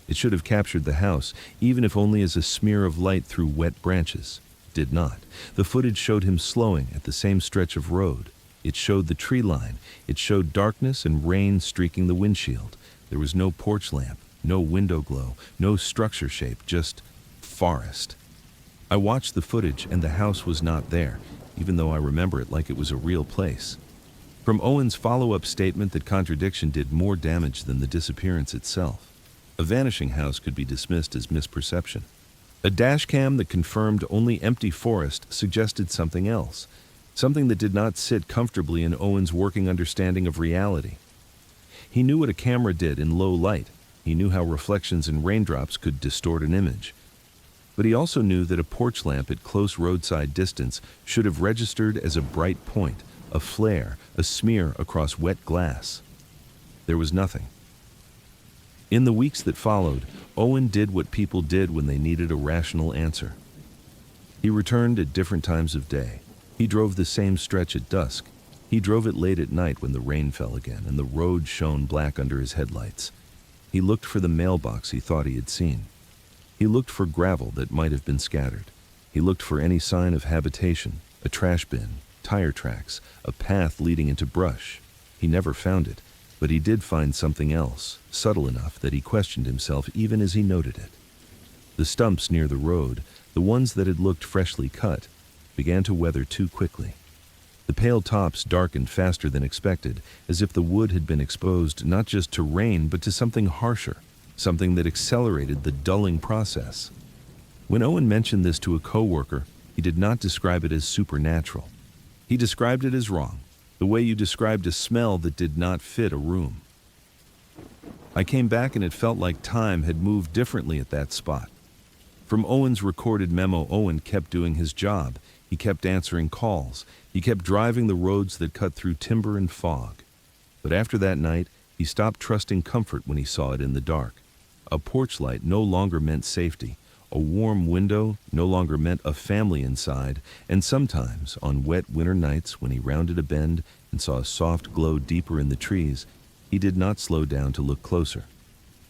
It should have captured the house, even if only as a smear of light through wet branches. It did not. The footage showed him slowing at the same stretch of road. It showed the tree line. It showed darkness and rain streaking the windshield. There was no porch lamp, no window glow, no structure shape, just forest. I watched the footage and the house was not there, even though I remember it like it was a real place. From Owen's follow-up statement, that contradiction did more damage than the disappearance itself. A vanishing house could be dismissed as misperception. A dashcam that confirmed only empty forest suggested something else, something that did not sit comfortably in Owen's working understanding of reality. He knew what a camera did in low light. He knew how reflections and raindrops could distort an image. But he also knew that a porch lamp at close roadside distance should have registered as a bright point, a flare, a smear across wet glass. There was nothing. In the weeks that followed, Owen did what people did when they needed a rational answer. He returned at different times of day. He drove the same stretch at dusk. He drove it late at night when the rain fell again and the road shone black under his headlights. He looked for the mailbox he thought he had seen. He looked for gravel that might have been scattered. He looked for any sign of habitation, a trash bin, tire tracks, a path leading into brush. He never found it, but he did find something else, subtle enough that he questioned himself even as he noted it. The stumps near the road, the ones that had looked freshly cut, began to weather too quickly. The pale tops darkened faster than expected, as if the wood had been exposed not just to rain but to something harsher, something that accelerated the dulling process. When Owen mentioned this to a coworker, he did not describe it as supernatural. He described it as wrong, the way you described a smell that did not fit a room. I came back and it felt like time had moved differently at that spot. From Owen's recorded memo, Owen kept doing his job. He kept answering calls. He kept driving the roads that cut through timber and fog. But after that night, he stopped trusting comfort when he saw it in the dark. A porch light no longer meant safety. A warm window no longer meant a family inside, and sometimes, on wet winter nights when he rounded a bend and saw a soft glow deeper in the trees, he did not slow down to look closer.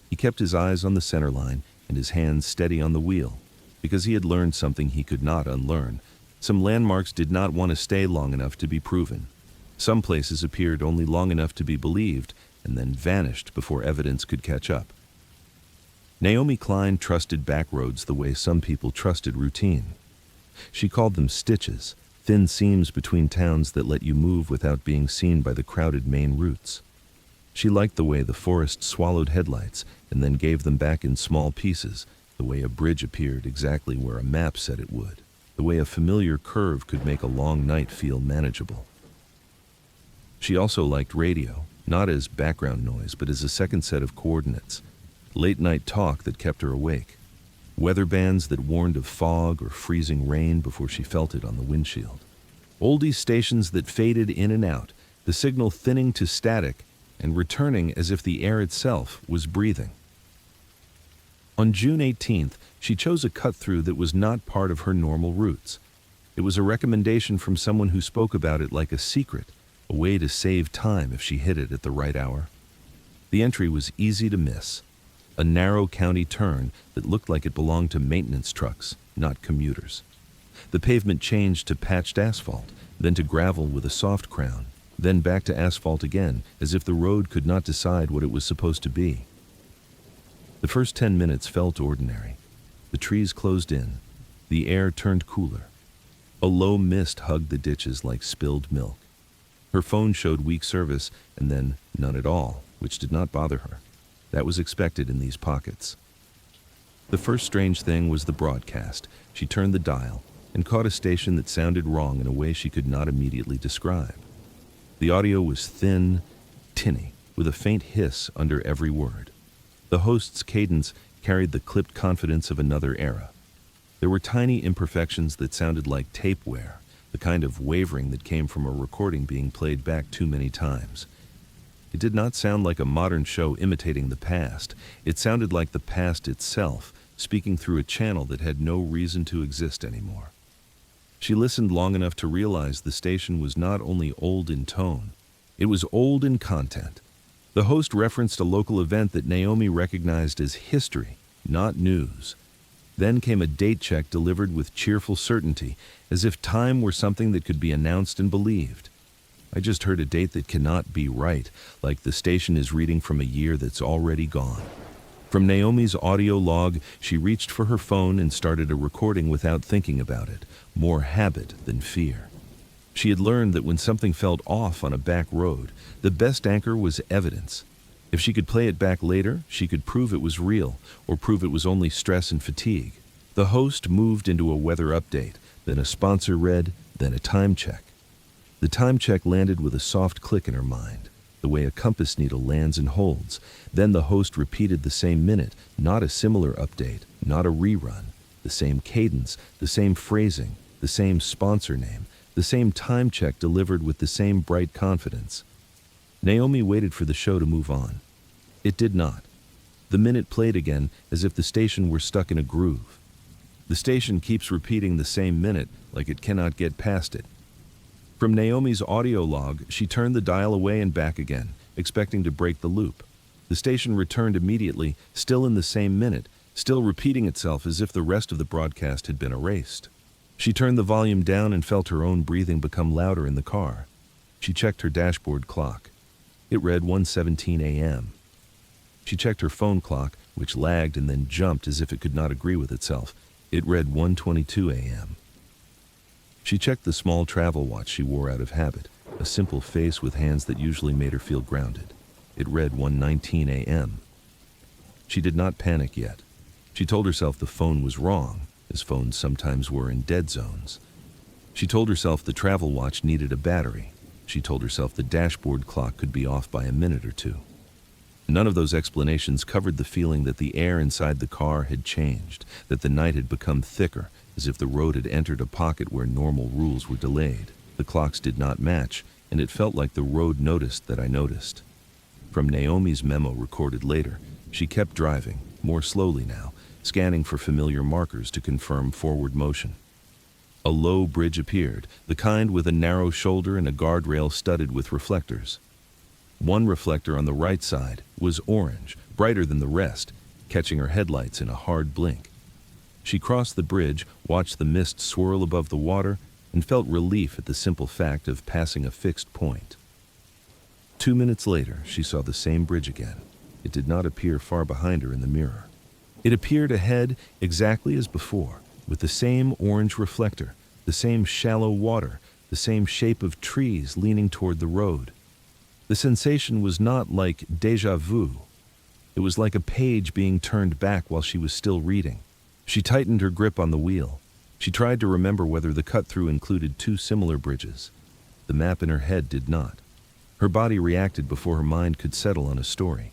He kept his eyes on the center line and his hands steady on the wheel, because he had learned something he could not unlearn. Some landmarks did not want to stay long enough to be proven. Some places appeared only long enough to be believed, and then vanished before evidence could catch up. Naomi Klein trusted Backroads the way some people trusted routine. She called them stitches, thin seams between towns that let you move without being seen by the crowded main routes. She liked the way the forest swallowed headlights and then gave them back in small pieces, the way a bridge appeared exactly where a map said it would, the way a familiar curve could make a long night feel manageable. She also liked radio, not as background noise, but as a second set of coordinates. Late-night talk that kept her awake. Weather bands that warned of fog or freezing rain before she felt it on the windshield. Oldies stations that faded in and out, the signal thinning to static and returning as if the air itself was breathing. On June 18th, she chose a cut-through that was not part of her normal routes. It was a recommendation from someone who spoke about it like a secret, a way to save time if she hit it at the right hour. The entry was easy to miss. A narrow county turn that looked like it belonged to maintenance trucks, not commuters. The pavement changed to patched asphalt, then to gravel with a soft crown, then back to asphalt again, as if the road could not decide what it was supposed to be. The first 10 minutes felt ordinary. The trees closed in. The air turned cooler. A low mist hugged the ditches like spilled milk. Her phone showed weak service, and then none at all, which did not bother her. That was expected in these pockets. The first strange thing was the broadcast. She turned the dial and caught a station that sounded wrong in a way she could not immediately describe. The audio was thin, tinny, with a faint hiss under every word. The host's cadence carried the clipped confidence of another era. There were tiny imperfections that sounded like tape wear, the kind of wavering that came from a recording being played back too many times. It did not sound like a modern show imitating the past. It sounded like the past itself, speaking through a channel that had no reason to exist anymore. She listened long enough to realize the station was not only old in tone, it was old in content. The host referenced a local event that Naomi recognized as history, not news. Then came a date check delivered with cheerful certainty, as if time were something that could be announced and believed. I just heard a date that cannot be right, like the station is reading from a year that's already gone. From Naomi's audio log, she reached for her phone and started a recording without thinking about it, more habit than fear. She had learned that when something felt off on a back road, the best anchor was evidence. If she could play it back later, she could prove it was real, or prove it was only stress and fatigue. The host moved into a weather update, then a sponsor read, then a time check. The time check landed with a soft click in her mind, the way a compass needle lands and holds. Then the host repeated the same minute, not a similar update, not a rerun, the same cadence, the same phrasing, the same sponsor name, the same time check delivered with the same bright confidence. Naomi waited for the show to move on. It did not. The minute played again as if the station were stuck in a groove. The station keeps repeating the same minute like it cannot get past it. From Naomi's audio log, she turned the dial away and back again, expecting to break the loop. The station returned immediately, still in the same minute, still repeating itself as if the rest of the broadcast had been erased. She turned the volume down and felt her own breathing become louder in the car. She checked her dashboard clock. It read 1:17 a.m. She checked her phone clock, which lagged and then jumped as if it could not agree with itself. It read 1:22 a.m. She checked the small travel watch she wore out of habit, a simple face with hands that usually made her feel grounded. It read 1:19 a.m. She did not panic yet. She told herself the phone was wrong, as phones sometimes were in dead zones. She told herself the travel watch needed a battery. She told herself the dashboard clock could be off by a minute or two. None of those explanations covered the feeling that the air inside the car had changed, that the night had become thicker, as if the road had entered a pocket where normal rules were delayed. The clocks did not match, and it felt like the road noticed that I noticed. From Naomi's memo recorded later, she kept driving, more slowly now, scanning for familiar markers to confirm forward motion. A low bridge appeared, the kind with a narrow shoulder and a guardrail studded with reflectors. One reflector on the right side was orange, brighter than the rest, catching her headlights in a hard blink. She crossed the bridge, watched the mist swirl above the water, and felt relief at the simple fact of passing a fixed point. 2 minutes later, she saw the same bridge again. It did not appear far behind her in the mirror. It appeared ahead exactly as before, with the same orange reflector, the same shallow water, the same shape of trees leaning toward the road. The sensation was not like déjà vu. It was like a page being turned back while she was still reading. She tightened her grip on the wheel. She tried to remember whether the cut-through included two similar bridges. The map in her head did not. Her body reacted before her mind could settle on a story.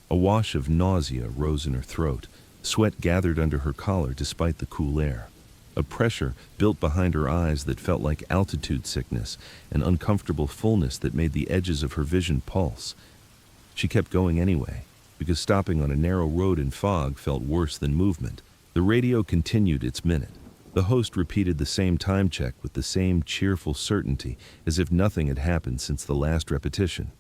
A wash of nausea rose in her throat. Sweat gathered under her collar despite the cool air. A pressure built behind her eyes that felt like altitude sickness, an uncomfortable fullness that made the edges of her vision pulse. She kept going anyway, because stopping on a narrow road in fog felt worse than movement. The radio continued its minute. The host repeated the same time check with the same cheerful certainty, as if nothing had happened since the last repetition.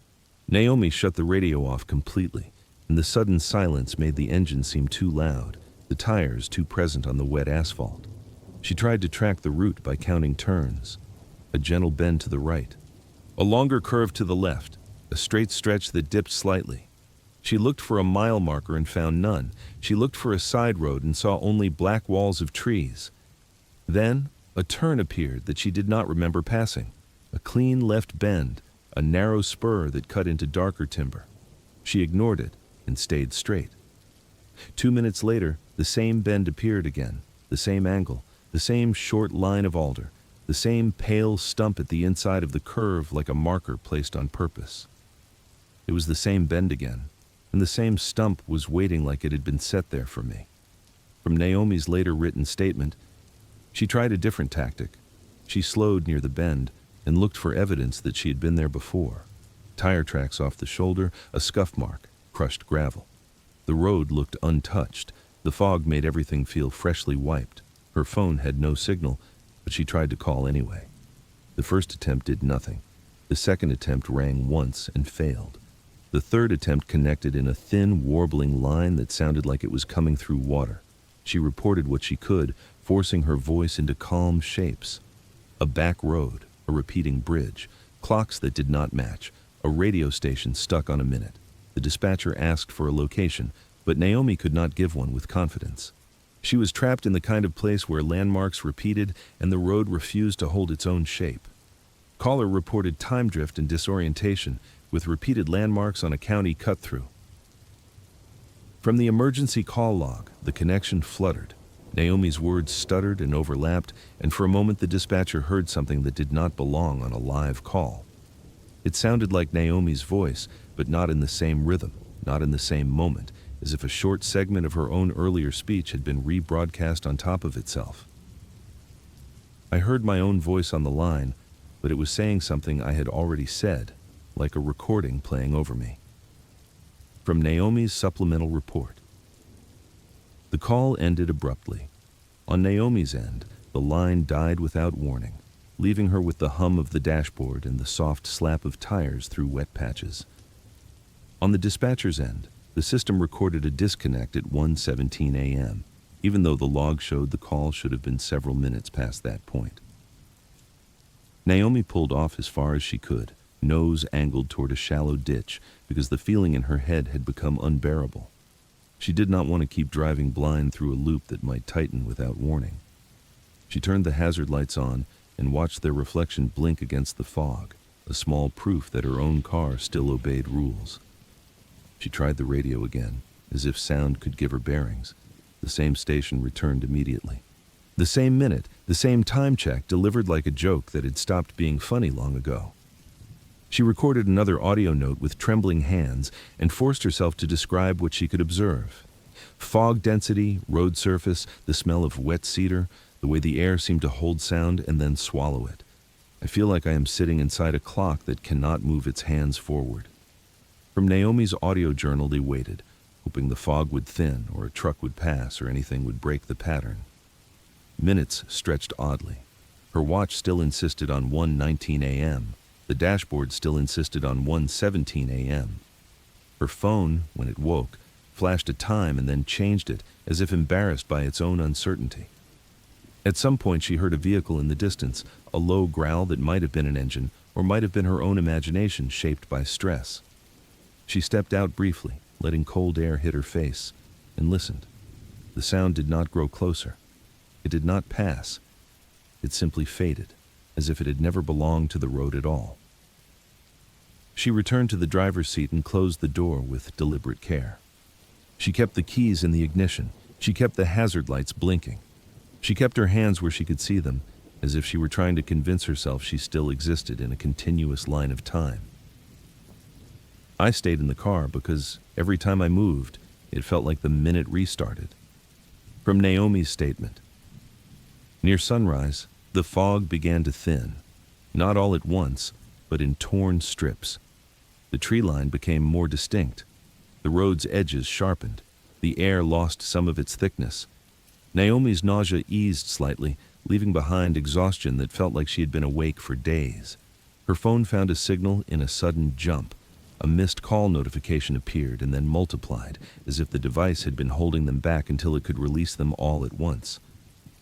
Naomi shut the radio off completely, and the sudden silence made the engine seem too loud, the tires too present on the wet asphalt. She tried to track the route by counting turns. A gentle bend to the right. A longer curve to the left. A straight stretch that dipped slightly. She looked for a mile marker and found none. She looked for a side road and saw only black walls of trees. Then, a turn appeared that she did not remember passing. A clean left bend, a narrow spur that cut into darker timber. She ignored it and stayed straight. 2 minutes later, the same bend appeared again, the same angle, the same short line of alder, the same pale stump at the inside of the curve like a marker placed on purpose. It was the same bend again, and the same stump was waiting like it had been set there for me. From Naomi's later written statement, she tried a different tactic. She slowed near the bend and looked for evidence that she had been there before. Tire tracks off the shoulder, a scuff mark, crushed gravel. The road looked untouched. The fog made everything feel freshly wiped. Her phone had no signal, but she tried to call anyway. The first attempt did nothing. The second attempt rang once and failed. The third attempt connected in a thin, warbling line that sounded like it was coming through water. She reported what she could, forcing her voice into calm shapes. A back road, a repeating bridge, clocks that did not match, a radio station stuck on a minute. The dispatcher asked for a location, but Naomi could not give one with confidence. She was trapped in the kind of place where landmarks repeated and the road refused to hold its own shape. Caller reported time drift and disorientation, with repeated landmarks on a county cut-through. From the emergency call log, the connection fluttered. Naomi's words stuttered and overlapped, and for a moment the dispatcher heard something that did not belong on a live call. It sounded like Naomi's voice, but not in the same rhythm, not in the same moment, as if a short segment of her own earlier speech had been rebroadcast on top of itself. I heard my own voice on the line, but it was saying something I had already said, like a recording playing over me. From Naomi's supplemental report. The call ended abruptly. On Naomi's end, the line died without warning, leaving her with the hum of the dashboard and the soft slap of tires through wet patches. On the dispatcher's end, the system recorded a disconnect at 1:17 a.m., even though the log showed the call should have been several minutes past that point. Naomi pulled off as far as she could, nose angled toward a shallow ditch, because the feeling in her head had become unbearable. She did not want to keep driving blind through a loop that might tighten without warning. She turned the hazard lights on and watched their reflection blink against the fog, a small proof that her own car still obeyed rules. She tried the radio again, as if sound could give her bearings. The same station returned immediately. The same minute, the same time check delivered like a joke that had stopped being funny long ago. She recorded another audio note with trembling hands and forced herself to describe what she could observe. Fog density, road surface, the smell of wet cedar, the way the air seemed to hold sound and then swallow it. I feel like I am sitting inside a clock that cannot move its hands forward. From Naomi's audio journal they waited, hoping the fog would thin or a truck would pass or anything would break the pattern. Minutes stretched oddly. Her watch still insisted on 1:19 a.m. The dashboard still insisted on 1:17 a.m. Her phone, when it woke, flashed a time and then changed it, as if embarrassed by its own uncertainty. At some point she heard a vehicle in the distance, a low growl that might have been an engine or might have been her own imagination shaped by stress. She stepped out briefly, letting cold air hit her face, and listened. The sound did not grow closer. It did not pass. It simply faded, as if it had never belonged to the road at all. She returned to the driver's seat and closed the door with deliberate care. She kept the keys in the ignition. She kept the hazard lights blinking. She kept her hands where she could see them, as if she were trying to convince herself she still existed in a continuous line of time. I stayed in the car because every time I moved, it felt like the minute restarted. From Naomi's statement. Near sunrise, the fog began to thin, not all at once, but in torn strips. The tree line became more distinct. The road's edges sharpened. The air lost some of its thickness. Naomi's nausea eased slightly, leaving behind exhaustion that felt like she had been awake for days. Her phone found a signal in a sudden jump. A missed call notification appeared and then multiplied, as if the device had been holding them back until it could release them all at once.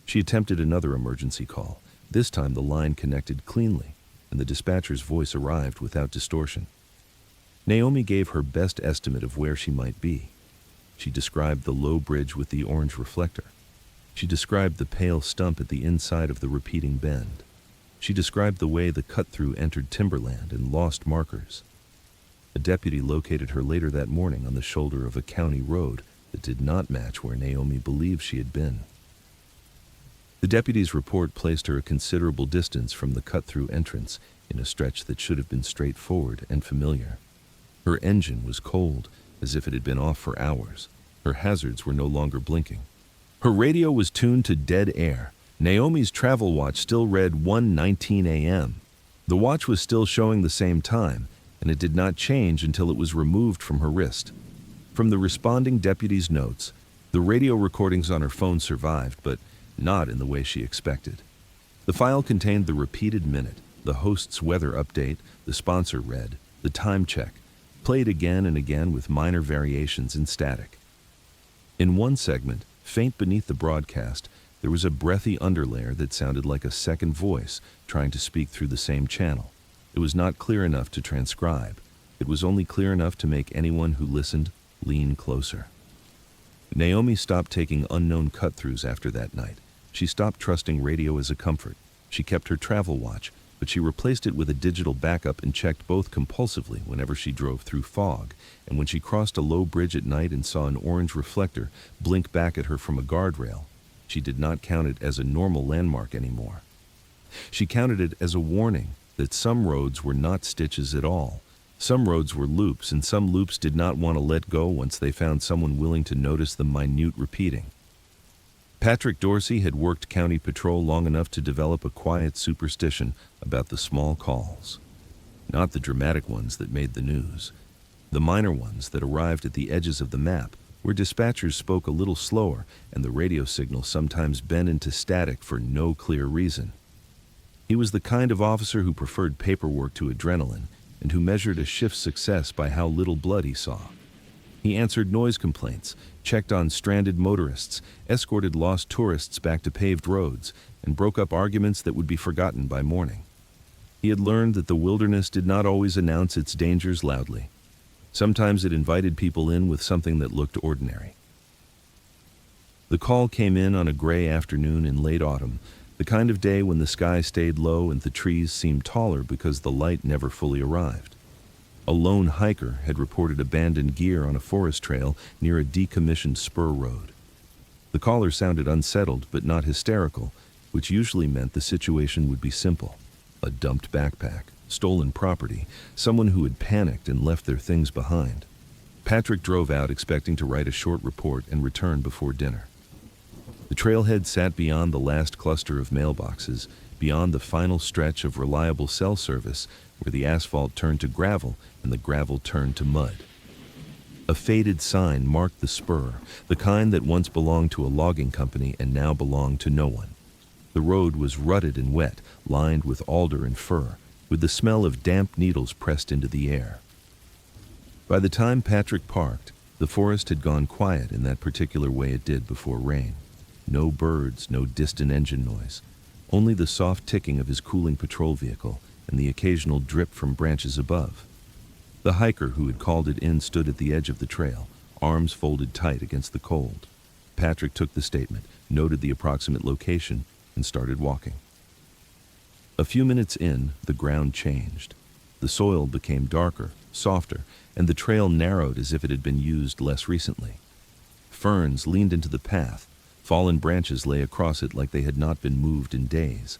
She attempted another emergency call. This time the line connected cleanly, and the dispatcher's voice arrived without distortion. Naomi gave her best estimate of where she might be. She described the low bridge with the orange reflector. She described the pale stump at the inside of the repeating bend. She described the way the cut-through entered timberland and lost markers. A deputy located her later that morning on the shoulder of a county road that did not match where Naomi believed she had been. The deputy's report placed her a considerable distance from the cut-through entrance in a stretch that should have been straightforward and familiar. Her engine was cold, as if it had been off for hours. Her hazards were no longer blinking. Her radio was tuned to dead air. Naomi's travel watch still read 1:19 a.m. The watch was still showing the same time, and it did not change until it was removed from her wrist. From the responding deputy's notes, the radio recordings on her phone survived, but not in the way she expected. The file contained the repeated minute, the host's weather update, the sponsor read, the time check, played again and again with minor variations in static. In one segment, faint beneath the broadcast, there was a breathy underlayer that sounded like a second voice trying to speak through the same channel. It was not clear enough to transcribe. It was only clear enough to make anyone who listened lean closer. Naomi stopped taking unknown cut-throughs after that night. She stopped trusting radio as a comfort. She kept her travel watch, but she replaced it with a digital backup and checked both compulsively whenever she drove through fog, and when she crossed a low bridge at night and saw an orange reflector blink back at her from a guardrail. She did not count it as a normal landmark anymore. She counted it as a warning that some roads were not stitches at all. Some roads were loops, and some loops did not want to let go once they found someone willing to notice the minute repeating. Patrick Dorsey had worked county patrol long enough to develop a quiet superstition about the small calls. Not the dramatic ones that made the news. The minor ones that arrived at the edges of the map, where dispatchers spoke a little slower and the radio signal sometimes bent into static for no clear reason. He was the kind of officer who preferred paperwork to adrenaline and who measured a shift's success by how little blood he saw. He answered noise complaints, checked on stranded motorists, escorted lost tourists back to paved roads, and broke up arguments that would be forgotten by morning. He had learned that the wilderness did not always announce its dangers loudly. Sometimes it invited people in with something that looked ordinary. The call came in on a gray afternoon in late autumn, the kind of day when the sky stayed low and the trees seemed taller because the light never fully arrived. A lone hiker had reported abandoned gear on a forest trail near a decommissioned spur road. The caller sounded unsettled but not hysterical, which usually meant the situation would be simple. A dumped backpack, stolen property, someone who had panicked and left their things behind. Patrick drove out expecting to write a short report and return before dinner. The trailhead sat beyond the last cluster of mailboxes, beyond the final stretch of reliable cell service where the asphalt turned to gravel and the gravel turned to mud. A faded sign marked the spur, the kind that once belonged to a logging company and now belonged to no one. The road was rutted and wet, lined with alder and fir, with the smell of damp needles pressed into the air. By the time Patrick parked, the forest had gone quiet in that particular way it did before rain. No birds, no distant engine noise, only the soft ticking of his cooling patrol vehicle and the occasional drip from branches above. The hiker who had called it in stood at the edge of the trail, arms folded tight against the cold. Patrick took the statement, noted the approximate location, and started walking. A few minutes in, the ground changed. The soil became darker, softer, and the trail narrowed as if it had been used less recently. Ferns leaned into the path. Fallen branches lay across it like they had not been moved in days.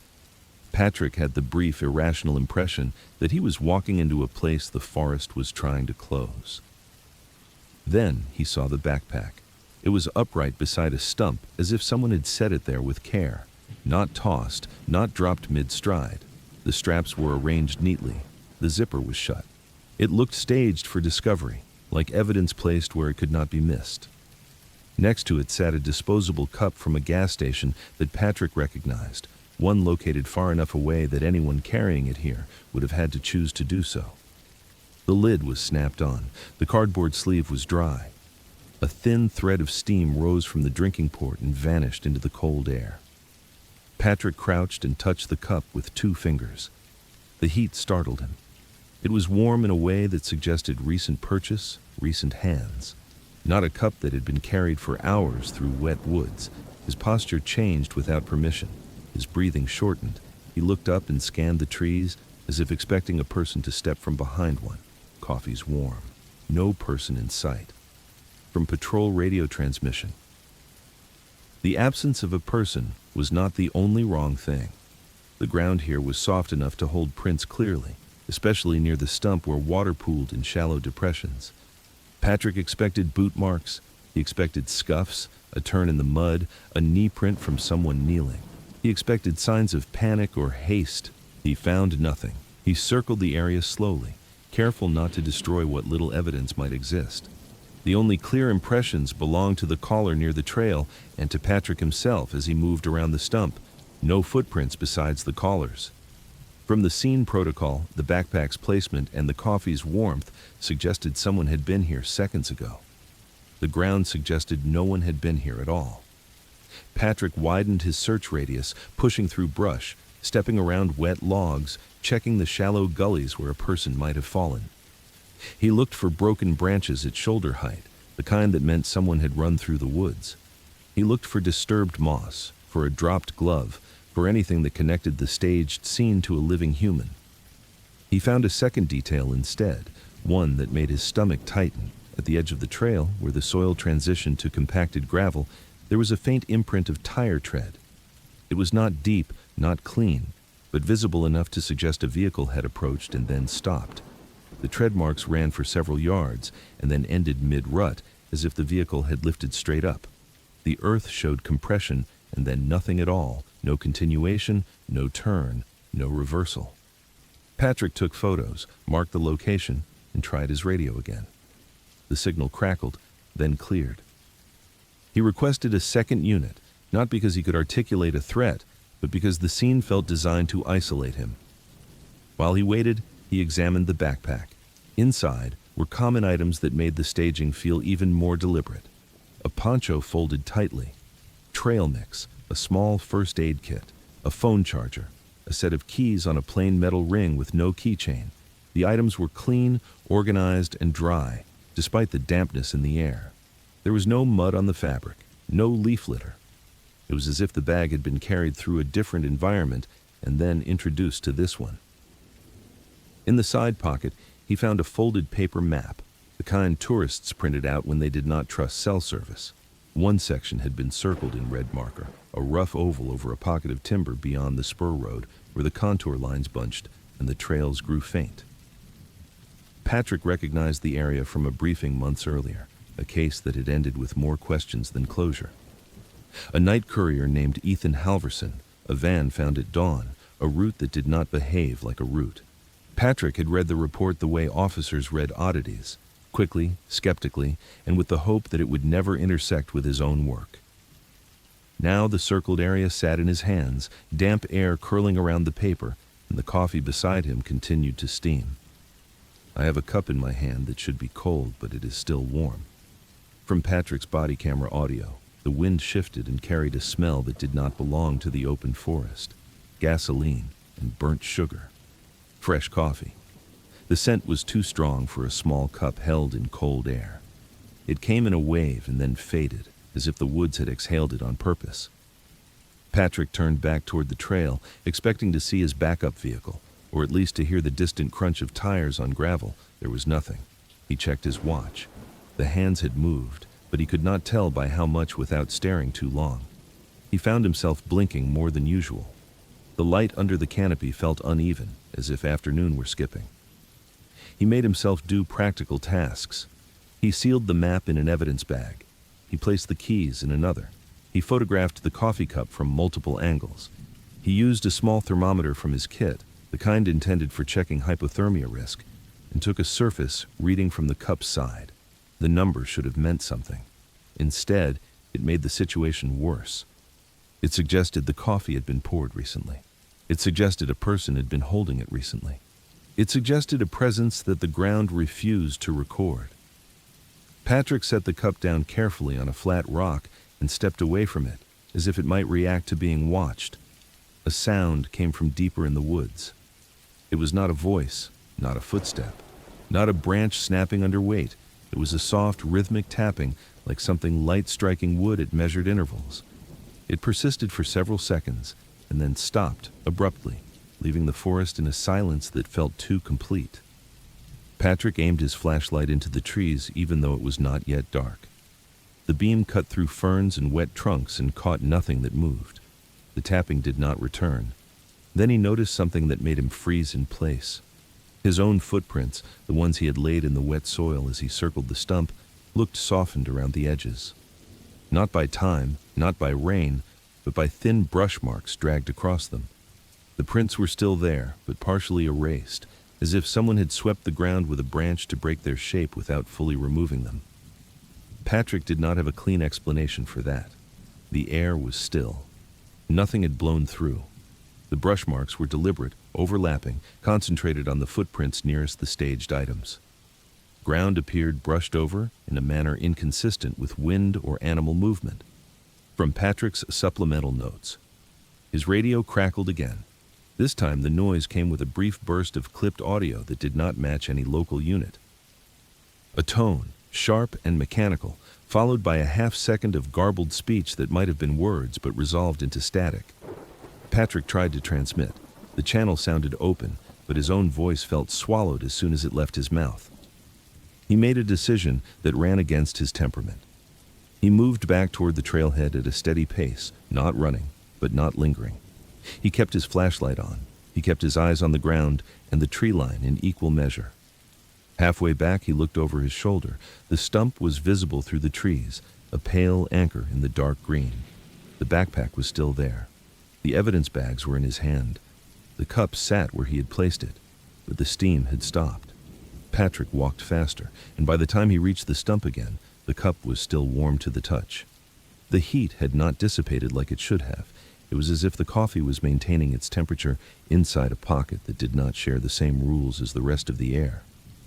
Patrick had the brief, irrational impression that he was walking into a place the forest was trying to close. Then he saw the backpack. It was upright beside a stump, as if someone had set it there with care. Not tossed, not dropped mid-stride. The straps were arranged neatly. The zipper was shut. It looked staged for discovery, like evidence placed where it could not be missed. Next to it sat a disposable cup from a gas station that Patrick recognized, one located far enough away that anyone carrying it here would have had to choose to do so. The lid was snapped on. The cardboard sleeve was dry. A thin thread of steam rose from the drinking port and vanished into the cold air. Patrick crouched and touched the cup with 2 fingers. The heat startled him. It was warm in a way that suggested recent purchase, recent hands. Not a cup that had been carried for hours through wet woods. His posture changed without permission. His breathing shortened. He looked up and scanned the trees as if expecting a person to step from behind one. Coffee's warm. No person in sight. From patrol radio transmission. The absence of a person was not the only wrong thing. The ground here was soft enough to hold prints clearly, especially near the stump where water pooled in shallow depressions. Patrick expected boot marks. He expected scuffs, a turn in the mud, a knee print from someone kneeling. He expected signs of panic or haste. He found nothing. He circled the area slowly, careful not to destroy what little evidence might exist. The only clear impressions belonged to the caller near the trail and to Patrick himself as he moved around the stump. No footprints besides the caller's. From the scene protocol, the backpack's placement and the coffee's warmth suggested someone had been here seconds ago. The ground suggested no one had been here at all. Patrick widened his search radius, pushing through brush, stepping around wet logs, checking the shallow gullies where a person might have fallen. He looked for broken branches at shoulder height, the kind that meant someone had run through the woods. He looked for disturbed moss, for a dropped glove, for anything that connected the staged scene to a living human. He found a second detail instead, one that made his stomach tighten. At the edge of the trail, where the soil transitioned to compacted gravel, there was a faint imprint of tire tread. It was not deep, not clean, but visible enough to suggest a vehicle had approached and then stopped. The tread marks ran for several yards and then ended mid-rut, as if the vehicle had lifted straight up. The earth showed compression and then nothing at all, no continuation, no turn, no reversal. Patrick took photos, marked the location, and tried his radio again. The signal crackled, then cleared. He requested a second unit, not because he could articulate a threat, but because the scene felt designed to isolate him. While he waited, he examined the backpack. Inside were common items that made the staging feel even more deliberate. A poncho folded tightly, trail mix, a small first aid kit, a phone charger, a set of keys on a plain metal ring with no keychain. The items were clean, organized, and dry, despite the dampness in the air. There was no mud on the fabric, no leaf litter. It was as if the bag had been carried through a different environment and then introduced to this one. In the side pocket, he found a folded paper map, the kind tourists printed out when they did not trust cell service. One section had been circled in red marker, a rough oval over a pocket of timber beyond the spur road where the contour lines bunched and the trails grew faint. Patrick recognized the area from a briefing months earlier, a case that had ended with more questions than closure. A night courier named Ethan Halverson, a van found at dawn, a route that did not behave like a route. Patrick had read the report the way officers read oddities, quickly, skeptically, and with the hope that it would never intersect with his own work. Now the circled area sat in his hands, damp air curling around the paper, and the coffee beside him continued to steam. I have a cup in my hand that should be cold, but it is still warm. From Patrick's body camera audio, the wind shifted and carried a smell that did not belong to the open forest. Gasoline and burnt sugar. Fresh coffee. The scent was too strong for a small cup held in cold air. It came in a wave and then faded, as if the woods had exhaled it on purpose. Patrick turned back toward the trail, expecting to see his backup vehicle, or at least to hear the distant crunch of tires on gravel. There was nothing. He checked his watch. The hands had moved, but he could not tell by how much without staring too long. He found himself blinking more than usual. The light under the canopy felt uneven, as if afternoon were skipping. He made himself do practical tasks. He sealed the map in an evidence bag. He placed the keys in another. He photographed the coffee cup from multiple angles. He used a small thermometer from his kit, the kind intended for checking hypothermia risk, and took a surface reading from the cup's side. The number should have meant something. Instead, it made the situation worse. It suggested the coffee had been poured recently. It suggested a person had been holding it recently. It suggested a presence that the ground refused to record. Patrick set the cup down carefully on a flat rock and stepped away from it, as if it might react to being watched. A sound came from deeper in the woods. It was not a voice, not a footstep, not a branch snapping under weight. It was a soft, rhythmic tapping, like something light striking wood at measured intervals. It persisted for several seconds, and then stopped abruptly, leaving the forest in a silence that felt too complete. Patrick aimed his flashlight into the trees even though it was not yet dark. The beam cut through ferns and wet trunks and caught nothing that moved. The tapping did not return. Then he noticed something that made him freeze in place. His own footprints, the ones he had laid in the wet soil as he circled the stump, looked softened around the edges. Not by time, not by rain, but by thin brush marks dragged across them. The prints were still there, but partially erased, as if someone had swept the ground with a branch to break their shape without fully removing them. Patrick did not have a clean explanation for that. The air was still. Nothing had blown through. The brush marks were deliberate, overlapping, concentrated on the footprints nearest the staged items. Ground appeared brushed over in a manner inconsistent with wind or animal movement. From Patrick's supplemental notes. His radio crackled again. This time the noise came with a brief burst of clipped audio that did not match any local unit. A tone, sharp and mechanical, followed by a half-second of garbled speech that might have been words but resolved into static. Patrick tried to transmit. The channel sounded open, but his own voice felt swallowed as soon as it left his mouth. He made a decision that ran against his temperament. He moved back toward the trailhead at a steady pace, not running, but not lingering. He kept his flashlight on. He kept his eyes on the ground and the tree line in equal measure. Halfway back, he looked over his shoulder. The stump was visible through the trees, a pale anchor in the dark green. The backpack was still there. The evidence bags were in his hand. The cup sat where he had placed it, but the steam had stopped. Patrick walked faster, and by the time he reached the stump again, the cup was still warm to the touch. The heat had not dissipated like it should have. It was as if the coffee was maintaining its temperature inside a pocket that did not share the same rules as the rest of the air.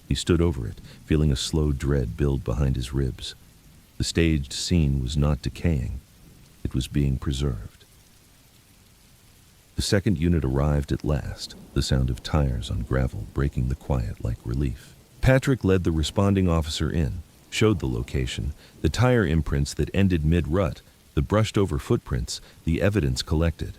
He stood over it, feeling a slow dread build behind his ribs. The staged scene was not decaying. It was being preserved. The second unit arrived at last, the sound of tires on gravel breaking the quiet like relief. Patrick led the responding officer in, showed the location, the tire imprints that ended mid-rut, the brushed-over footprints, the evidence collected.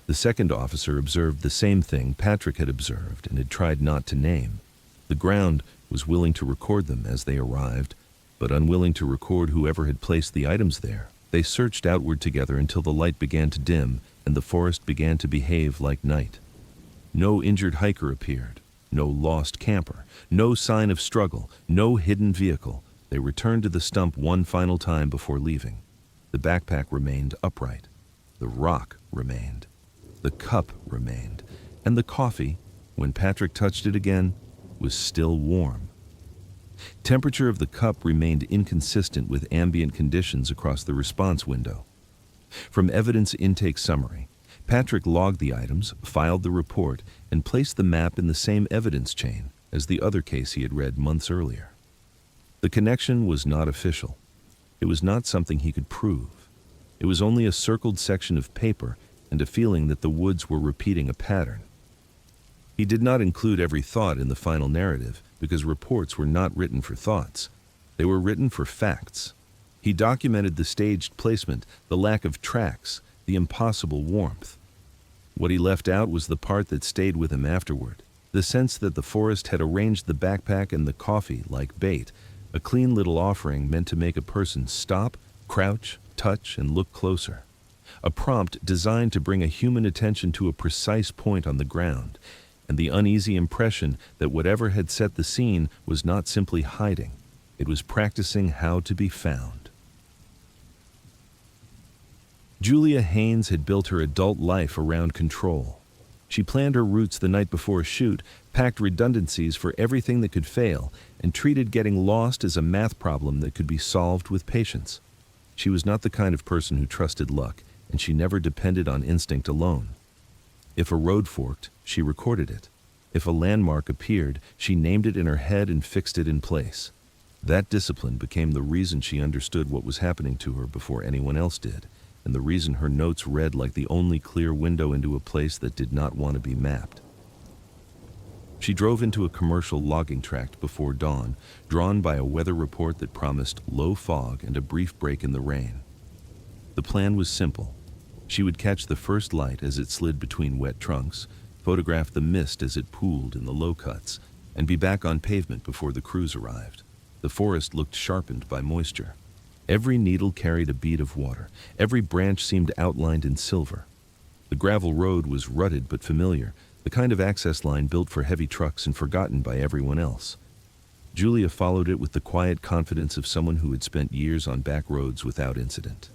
The second officer observed the same thing Patrick had observed and had tried not to name. The ground was willing to record them as they arrived, but unwilling to record whoever had placed the items there. They searched outward together until the light began to dim and the forest began to behave like night. No injured hiker appeared, no lost camper, no sign of struggle, no hidden vehicle. They returned to the stump one final time before leaving. The backpack remained upright. The rock remained. The cup remained. And the coffee, when Patrick touched it again, was still warm. Temperature of the cup remained inconsistent with ambient conditions across the response window. From evidence intake summary, Patrick logged the items, filed the report, and placed the map in the same evidence chain as the other case he had read months earlier. The connection was not official. It was not something he could prove. It was only a circled section of paper and a feeling that the woods were repeating a pattern. He did not include every thought in the final narrative because reports were not written for thoughts. They were written for facts. He documented the staged placement, the lack of tracks, the impossible warmth. What he left out was the part that stayed with him afterward, the sense that the forest had arranged the backpack and the coffee like bait, a clean little offering meant to make a person stop, crouch, touch, and look closer. A prompt designed to bring a human attention to a precise point on the ground, and the uneasy impression that whatever had set the scene was not simply hiding, it was practicing how to be found. Julia Haynes had built her adult life around control. She planned her routes the night before a shoot, packed redundancies for everything that could fail, and treated getting lost as a math problem that could be solved with patience. She was not the kind of person who trusted luck, and she never depended on instinct alone. If a road forked, she recorded it. If a landmark appeared, she named it in her head and fixed it in place. That discipline became the reason she understood what was happening to her before anyone else did, and the reason her notes read like the only clear window into a place that did not want to be mapped. She drove into a commercial logging tract before dawn, drawn by a weather report that promised low fog and a brief break in the rain. The plan was simple. She would catch the first light as it slid between wet trunks, photograph the mist as it pooled in the low cuts, and be back on pavement before the crews arrived. The forest looked sharpened by moisture. Every needle carried a bead of water. Every branch seemed outlined in silver. The gravel road was rutted but familiar, the kind of access line built for heavy trucks and forgotten by everyone else. Julia followed it with the quiet confidence of someone who had spent years on back roads without incident.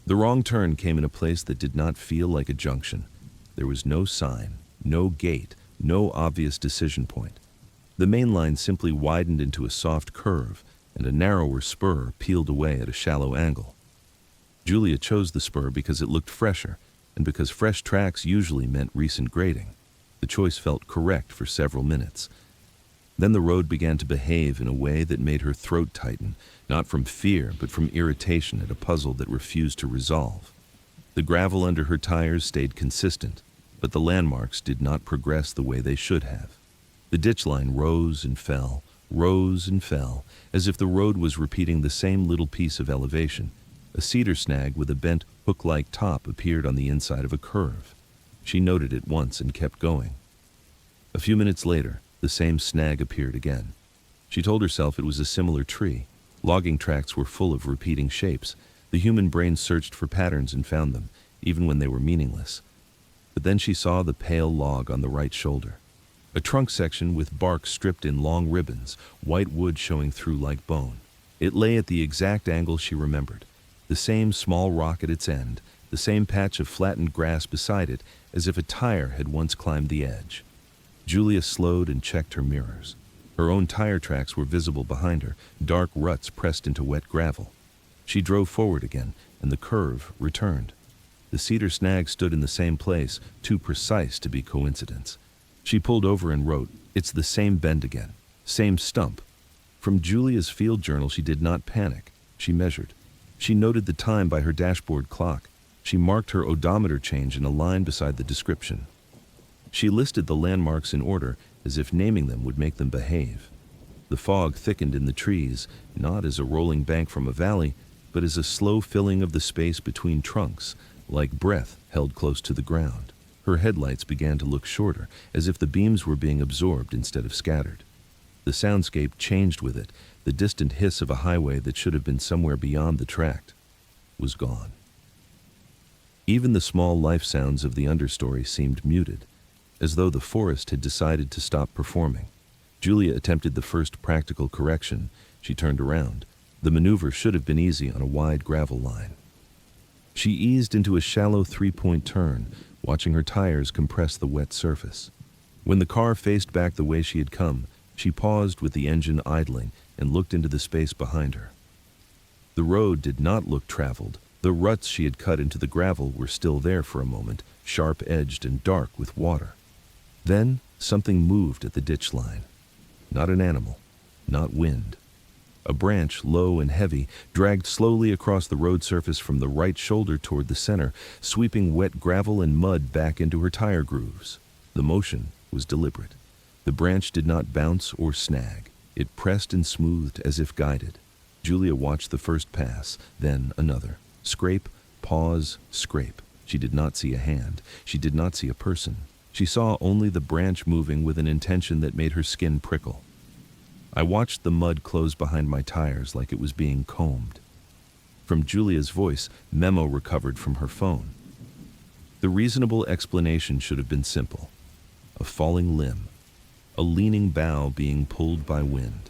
The wrong turn came in a place that did not feel like a junction. There was no sign, no gate, no obvious decision point. The main line simply widened into a soft curve, and a narrower spur peeled away at a shallow angle. Julia chose the spur because it looked fresher, and because fresh tracks usually meant recent grading. The choice felt correct for several minutes. Then the road began to behave in a way that made her throat tighten, not from fear, but from irritation at a puzzle that refused to resolve. The gravel under her tires stayed consistent, but the landmarks did not progress the way they should have. The ditch line rose and fell, as if the road was repeating the same little piece of elevation. A cedar snag with a bent, hook-like top appeared on the inside of a curve. She noted it once and kept going. A few minutes later, the same snag appeared again. She told herself it was a similar tree. Logging tracts were full of repeating shapes. The human brain searched for patterns and found them, even when they were meaningless. But then she saw the pale log on the right shoulder. A trunk section with bark stripped in long ribbons, white wood showing through like bone. It lay at the exact angle she remembered. The same small rock at its end, the same patch of flattened grass beside it, as if a tire had once climbed the edge. Julia slowed and checked her mirrors. Her own tire tracks were visible behind her, dark ruts pressed into wet gravel. She drove forward again, and the curve returned. The cedar snag stood in the same place, too precise to be coincidence. She pulled over and wrote, "It's the same bend again, same stump." From Julia's field journal, she did not panic. She measured. She noted the time by her dashboard clock. She marked her odometer change in a line beside the description. She listed the landmarks in order, as if naming them would make them behave. The fog thickened in the trees, not as a rolling bank from a valley, but as a slow filling of the space between trunks, like breath held close to the ground. Her headlights began to look shorter, as if the beams were being absorbed instead of scattered. The soundscape changed with it. The distant hiss of a highway that should have been somewhere beyond the tract was gone. Even the small life sounds of the understory seemed muted, as though the forest had decided to stop performing. Julia attempted the first practical correction. She turned around. The maneuver should have been easy on a wide gravel line. She eased into a shallow three-point turn, watching her tires compress the wet surface. When the car faced back the way she had come, she paused with the engine idling and looked into the space behind her. The road did not look traveled. The ruts she had cut into the gravel were still there for a moment, sharp-edged and dark with water. Then something moved at the ditch line. Not an animal, not wind. A branch, low and heavy, dragged slowly across the road surface from the right shoulder toward the center, sweeping wet gravel and mud back into her tire grooves. The motion was deliberate. The branch did not bounce or snag. It pressed and smoothed as if guided. Julia watched the first pass, then another. Scrape, pause, scrape. She did not see a hand. She did not see a person. She saw only the branch moving with an intention that made her skin prickle. I watched the mud close behind my tires like it was being combed. From Julia's voice, Memo recovered from her phone. The reasonable explanation should have been simple. A falling limb. A leaning bough being pulled by wind.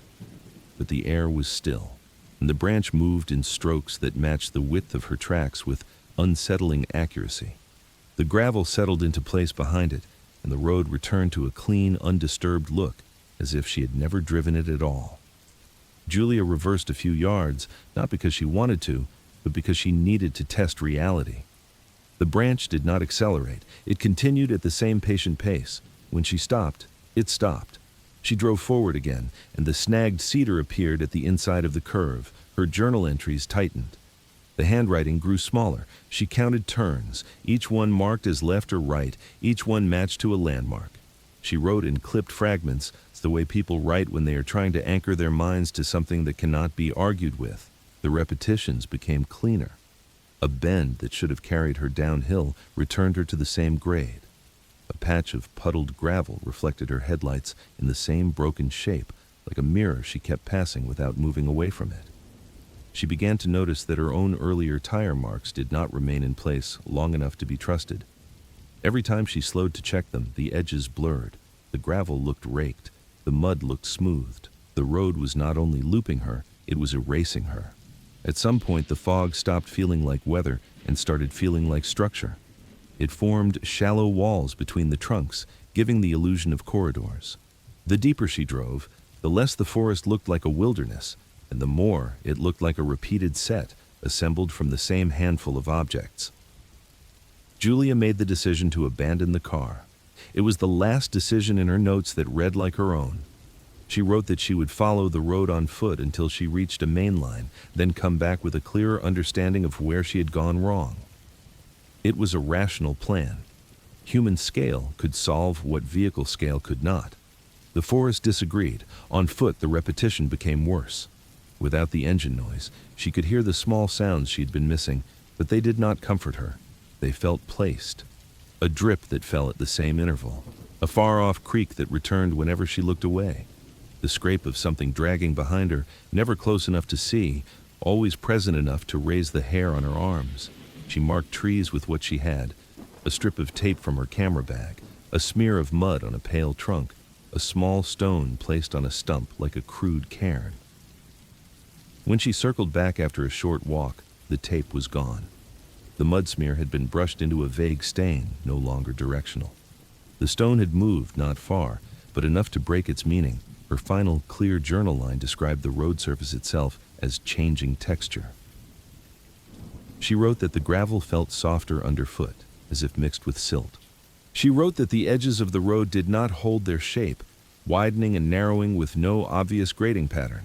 But the air was still, and the branch moved in strokes that matched the width of her tracks with unsettling accuracy. The gravel settled into place behind it, and the road returned to a clean, undisturbed look, as if she had never driven it at all. Julia reversed a few yards, not because she wanted to, but because she needed to test reality. The branch did not accelerate. It continued at the same patient pace. When she stopped, it stopped. She drove forward again, and the snagged cedar appeared at the inside of the curve. Her journal entries tightened. The handwriting grew smaller. She counted turns, each one marked as left or right, each one matched to a landmark. She wrote in clipped fragments, the way people write when they are trying to anchor their minds to something that cannot be argued with. The repetitions became cleaner. A bend that should have carried her downhill returned her to the same grade. A patch of puddled gravel reflected her headlights in the same broken shape, like a mirror she kept passing without moving away from it. She began to notice that her own earlier tire marks did not remain in place long enough to be trusted. Every time she slowed to check them, the edges blurred. The gravel looked raked. The mud looked smoothed. The road was not only looping her, it was erasing her. At some point, the fog stopped feeling like weather and started feeling like structure. It formed shallow walls between the trunks, giving the illusion of corridors. The deeper she drove, the less the forest looked like a wilderness, and the more it looked like a repeated set, assembled from the same handful of objects. Julia made the decision to abandon the car. It was the last decision in her notes that read like her own. She wrote that she would follow the road on foot until she reached a main line, then come back with a clearer understanding of where she had gone wrong. It was a rational plan. Human scale could solve what vehicle scale could not. The forest disagreed. On foot, the repetition became worse. Without the engine noise, she could hear the small sounds she'd been missing, but they did not comfort her. They felt placed. A drip that fell at the same interval. A far-off creak that returned whenever she looked away. The scrape of something dragging behind her, never close enough to see, always present enough to raise the hair on her arms. She marked trees with what she had. A strip of tape from her camera bag. A smear of mud on a pale trunk. A small stone placed on a stump like a crude cairn. When she circled back after a short walk, the tape was gone. The mud smear had been brushed into a vague stain, no longer directional. The stone had moved not far, but enough to break its meaning. Her final, clear journal line described the road surface itself as changing texture. She wrote that the gravel felt softer underfoot, as if mixed with silt. She wrote that the edges of the road did not hold their shape, widening and narrowing with no obvious grading pattern.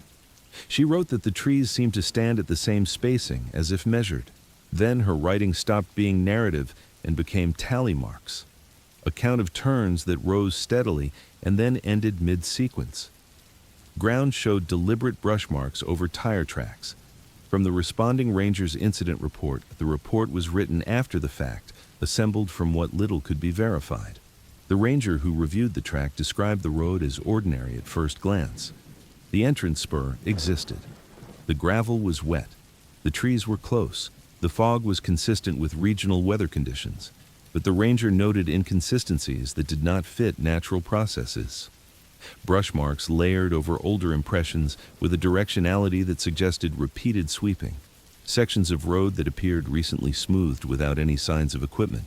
She wrote that the trees seemed to stand at the same spacing, as if measured. Then her writing stopped being narrative and became tally marks, a count of turns that rose steadily and then ended mid-sequence. Ground showed deliberate brush marks over tire tracks. From the responding ranger's incident report, the report was written after the fact, assembled from what little could be verified. The ranger who reviewed the track described the road as ordinary at first glance. The entrance spur existed. The gravel was wet. The trees were close. The fog was consistent with regional weather conditions, but the ranger noted inconsistencies that did not fit natural processes. Brush marks layered over older impressions with a directionality that suggested repeated sweeping. Sections of road that appeared recently smoothed without any signs of equipment.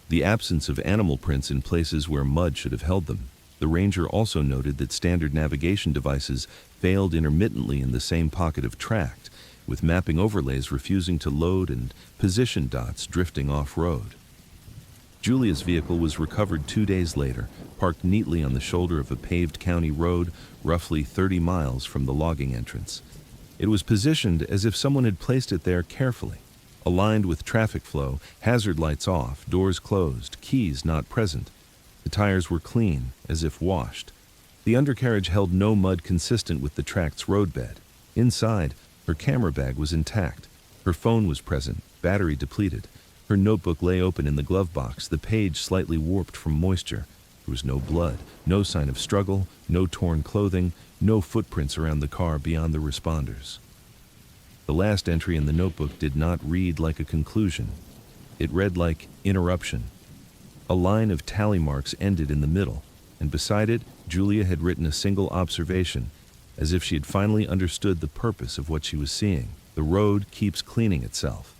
The absence of animal prints in places where mud should have held them. The ranger also noted that standard navigation devices failed intermittently in the same pocket of track, with mapping overlays refusing to load and position dots drifting off-road. Julia's vehicle was recovered 2 days later, parked neatly on the shoulder of a paved county road roughly 30 miles from the logging entrance. It was positioned as if someone had placed it there carefully, aligned with traffic flow, hazard lights off, doors closed, keys not present. The tires were clean, as if washed. The undercarriage held no mud consistent with the tract's roadbed. Inside, Her camera bag was intact. Her phone was present, battery depleted. Her notebook lay open in the glove box, the page slightly warped from moisture. There was no blood, no sign of struggle, no torn clothing, no footprints around the car beyond the responders. The last entry in the notebook did not read like a conclusion. It read like interruption. A line of tally marks ended in the middle, and beside it, Julia had written a single observation, as if she had finally understood the purpose of what she was seeing. The road keeps cleaning itself.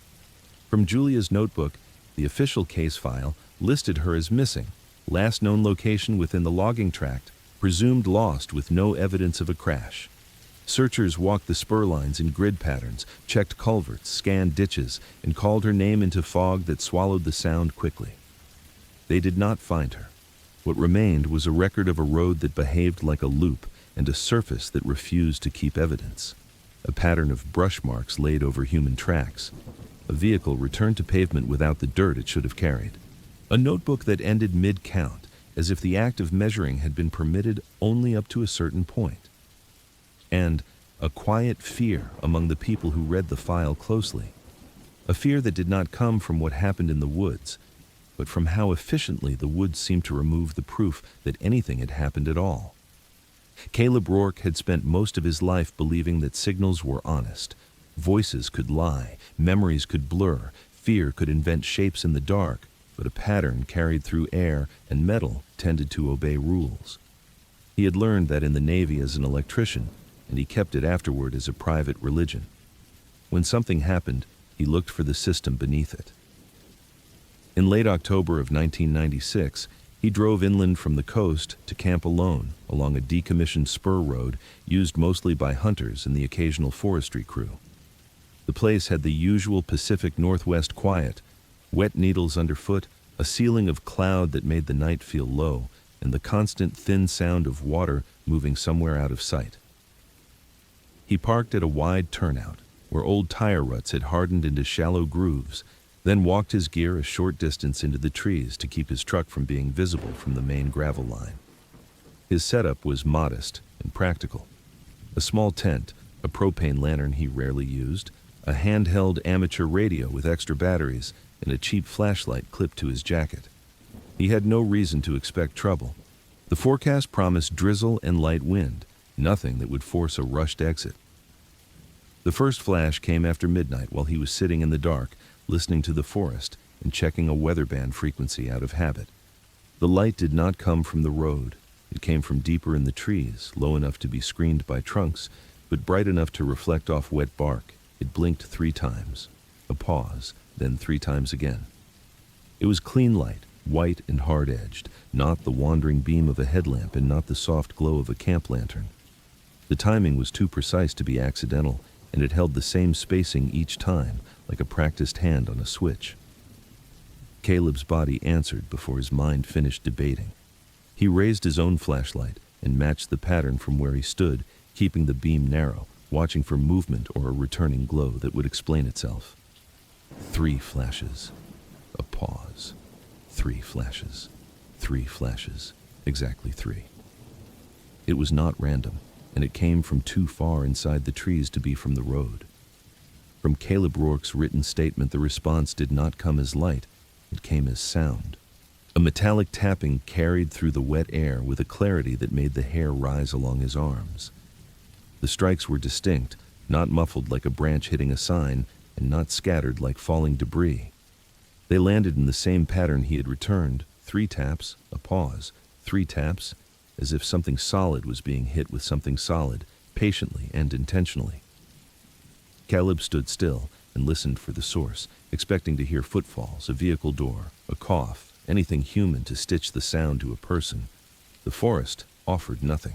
From Julia's notebook, the official case file listed her as missing, last known location within the logging tract, presumed lost with no evidence of a crash. Searchers walked the spur lines in grid patterns, checked culverts, scanned ditches, and called her name into fog that swallowed the sound quickly. They did not find her. What remained was a record of a road that behaved like a loop and a surface that refused to keep evidence. A pattern of brush marks laid over human tracks. A vehicle returned to pavement without the dirt it should have carried. A notebook that ended mid-count, as if the act of measuring had been permitted only up to a certain point. And a quiet fear among the people who read the file closely. A fear that did not come from what happened in the woods, but from how efficiently the woods seemed to remove the proof that anything had happened at all. Caleb Rourke had spent most of his life believing that signals were honest. Voices could lie, memories could blur, fear could invent shapes in the dark, but a pattern carried through air and metal tended to obey rules. He had learned that in the Navy as an electrician, and he kept it afterward as a private religion. When something happened, he looked for the system beneath it. In late October of 1996, he drove inland from the coast to camp alone along a decommissioned spur road used mostly by hunters and the occasional forestry crew. The place had the usual Pacific Northwest quiet, wet needles underfoot, a ceiling of cloud that made the night feel low, and the constant thin sound of water moving somewhere out of sight. He parked at a wide turnout, where old tire ruts had hardened into shallow grooves, then walked his gear a short distance into the trees to keep his truck from being visible from the main gravel line. His setup was modest and practical. A small tent, a propane lantern he rarely used, a handheld amateur radio with extra batteries, and a cheap flashlight clipped to his jacket. He had no reason to expect trouble. The forecast promised drizzle and light wind, nothing that would force a rushed exit. The first flash came after midnight while he was sitting in the dark, listening to the forest and checking a weather band frequency out of habit. The light did not come from the road. It came from deeper in the trees, low enough to be screened by trunks, but bright enough to reflect off wet bark. It blinked 3 times. A pause, then 3 times again. It was clean light, white and hard-edged, not the wandering beam of a headlamp and not the soft glow of a camp lantern. The timing was too precise to be accidental, and it held the same spacing each time, like a practiced hand on a switch. Caleb's body answered before his mind finished debating. He raised his own flashlight and matched the pattern from where he stood, keeping the beam narrow, watching for movement or a returning glow that would explain itself. 3 flashes. A pause. 3 flashes. 3 flashes. Exactly 3. It was not random, and it came from too far inside the trees to be from the road. From Caleb Rourke's written statement, the response did not come as light, it came as sound. A metallic tapping carried through the wet air with a clarity that made the hair rise along his arms. The strikes were distinct, not muffled like a branch hitting a sign, and not scattered like falling debris. They landed in the same pattern he had returned, 3 taps, a pause, 3 taps, as if something solid was being hit with something solid, patiently and intentionally. Caleb stood still and listened for the source, expecting to hear footfalls, a vehicle door, a cough, anything human to stitch the sound to a person. The forest offered nothing.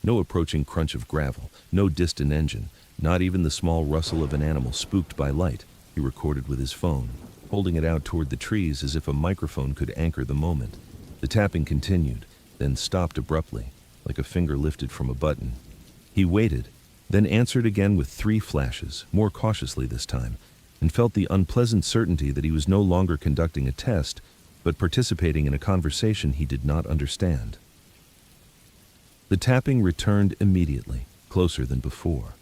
No approaching crunch of gravel, no distant engine, not even the small rustle of an animal spooked by light, he recorded with his phone, holding it out toward the trees as if a microphone could anchor the moment. The tapping continued, then stopped abruptly, like a finger lifted from a button. He waited, then answered again with 3 flashes, more cautiously this time, and felt the unpleasant certainty that he was no longer conducting a test, but participating in a conversation he did not understand. The tapping returned immediately, closer than before.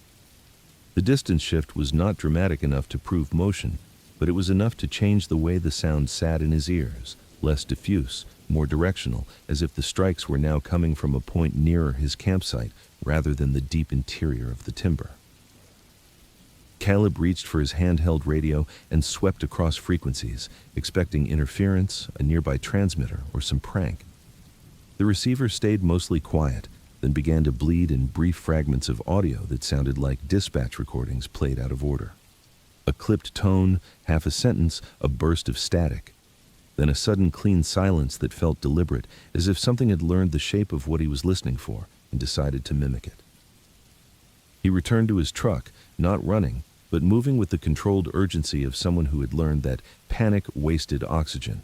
The distance shift was not dramatic enough to prove motion, but it was enough to change the way the sound sat in his ears, less diffuse, more directional, as if the strikes were now coming from a point nearer his campsite rather than the deep interior of the timber. Caleb reached for his handheld radio and swept across frequencies, expecting interference, a nearby transmitter, or some prank. The receiver stayed mostly quiet, then began to bleed in brief fragments of audio that sounded like dispatch recordings played out of order. A clipped tone, half a sentence, a burst of static. Then a sudden clean silence that felt deliberate, as if something had learned the shape of what he was listening for and decided to mimic it. He returned to his truck, not running, but moving with the controlled urgency of someone who had learned that panic wasted oxygen.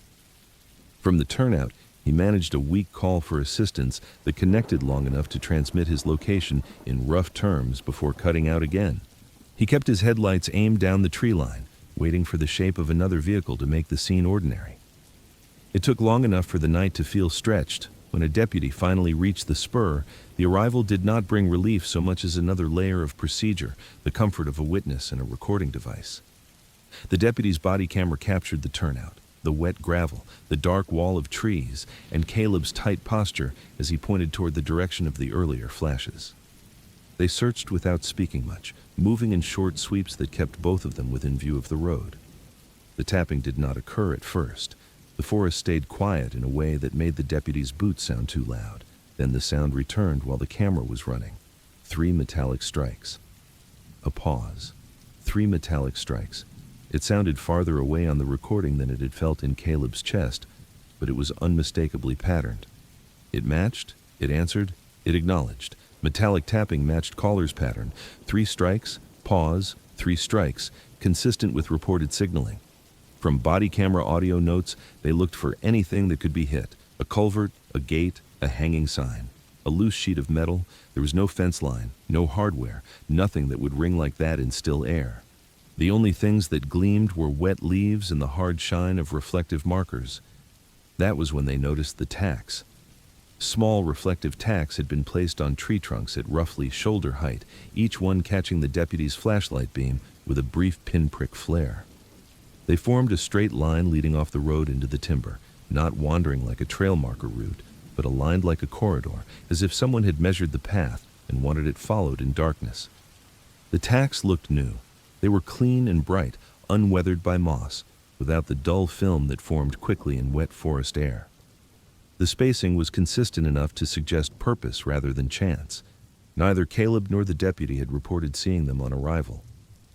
From the turnout, he managed a weak call for assistance that connected long enough to transmit his location in rough terms before cutting out again. He kept his headlights aimed down the tree line, waiting for the shape of another vehicle to make the scene ordinary. It took long enough for the night to feel stretched. When a deputy finally reached the spur, the arrival did not bring relief so much as another layer of procedure, the comfort of a witness and a recording device. The deputy's body camera captured the turnout, the wet gravel, the dark wall of trees, and Caleb's tight posture as he pointed toward the direction of the earlier flashes. They searched without speaking much, moving in short sweeps that kept both of them within view of the road. The tapping did not occur at first. The forest stayed quiet in a way that made the deputy's boots sound too loud. Then the sound returned while the camera was running. 3 metallic strikes. A pause. 3 metallic strikes. It sounded farther away on the recording than it had felt in Caleb's chest, but it was unmistakably patterned. It matched, it answered, it acknowledged. Metallic tapping matched caller's pattern. 3 strikes, pause, 3 strikes, consistent with reported signaling. From body camera audio notes, they looked for anything that could be hit. A culvert, a gate, a hanging sign, a loose sheet of metal. There was no fence line, no hardware, nothing that would ring like that in still air. The only things that gleamed were wet leaves and the hard shine of reflective markers. That was when they noticed the tacks. Small reflective tacks had been placed on tree trunks at roughly shoulder height, each one catching the deputy's flashlight beam with a brief pinprick flare. They formed a straight line leading off the road into the timber, not wandering like a trail marker route, but aligned like a corridor, as if someone had measured the path and wanted it followed in darkness. The tacks looked new. They were clean and bright, unweathered by moss, without the dull film that formed quickly in wet forest air. The spacing was consistent enough to suggest purpose rather than chance. Neither Caleb nor the deputy had reported seeing them on arrival.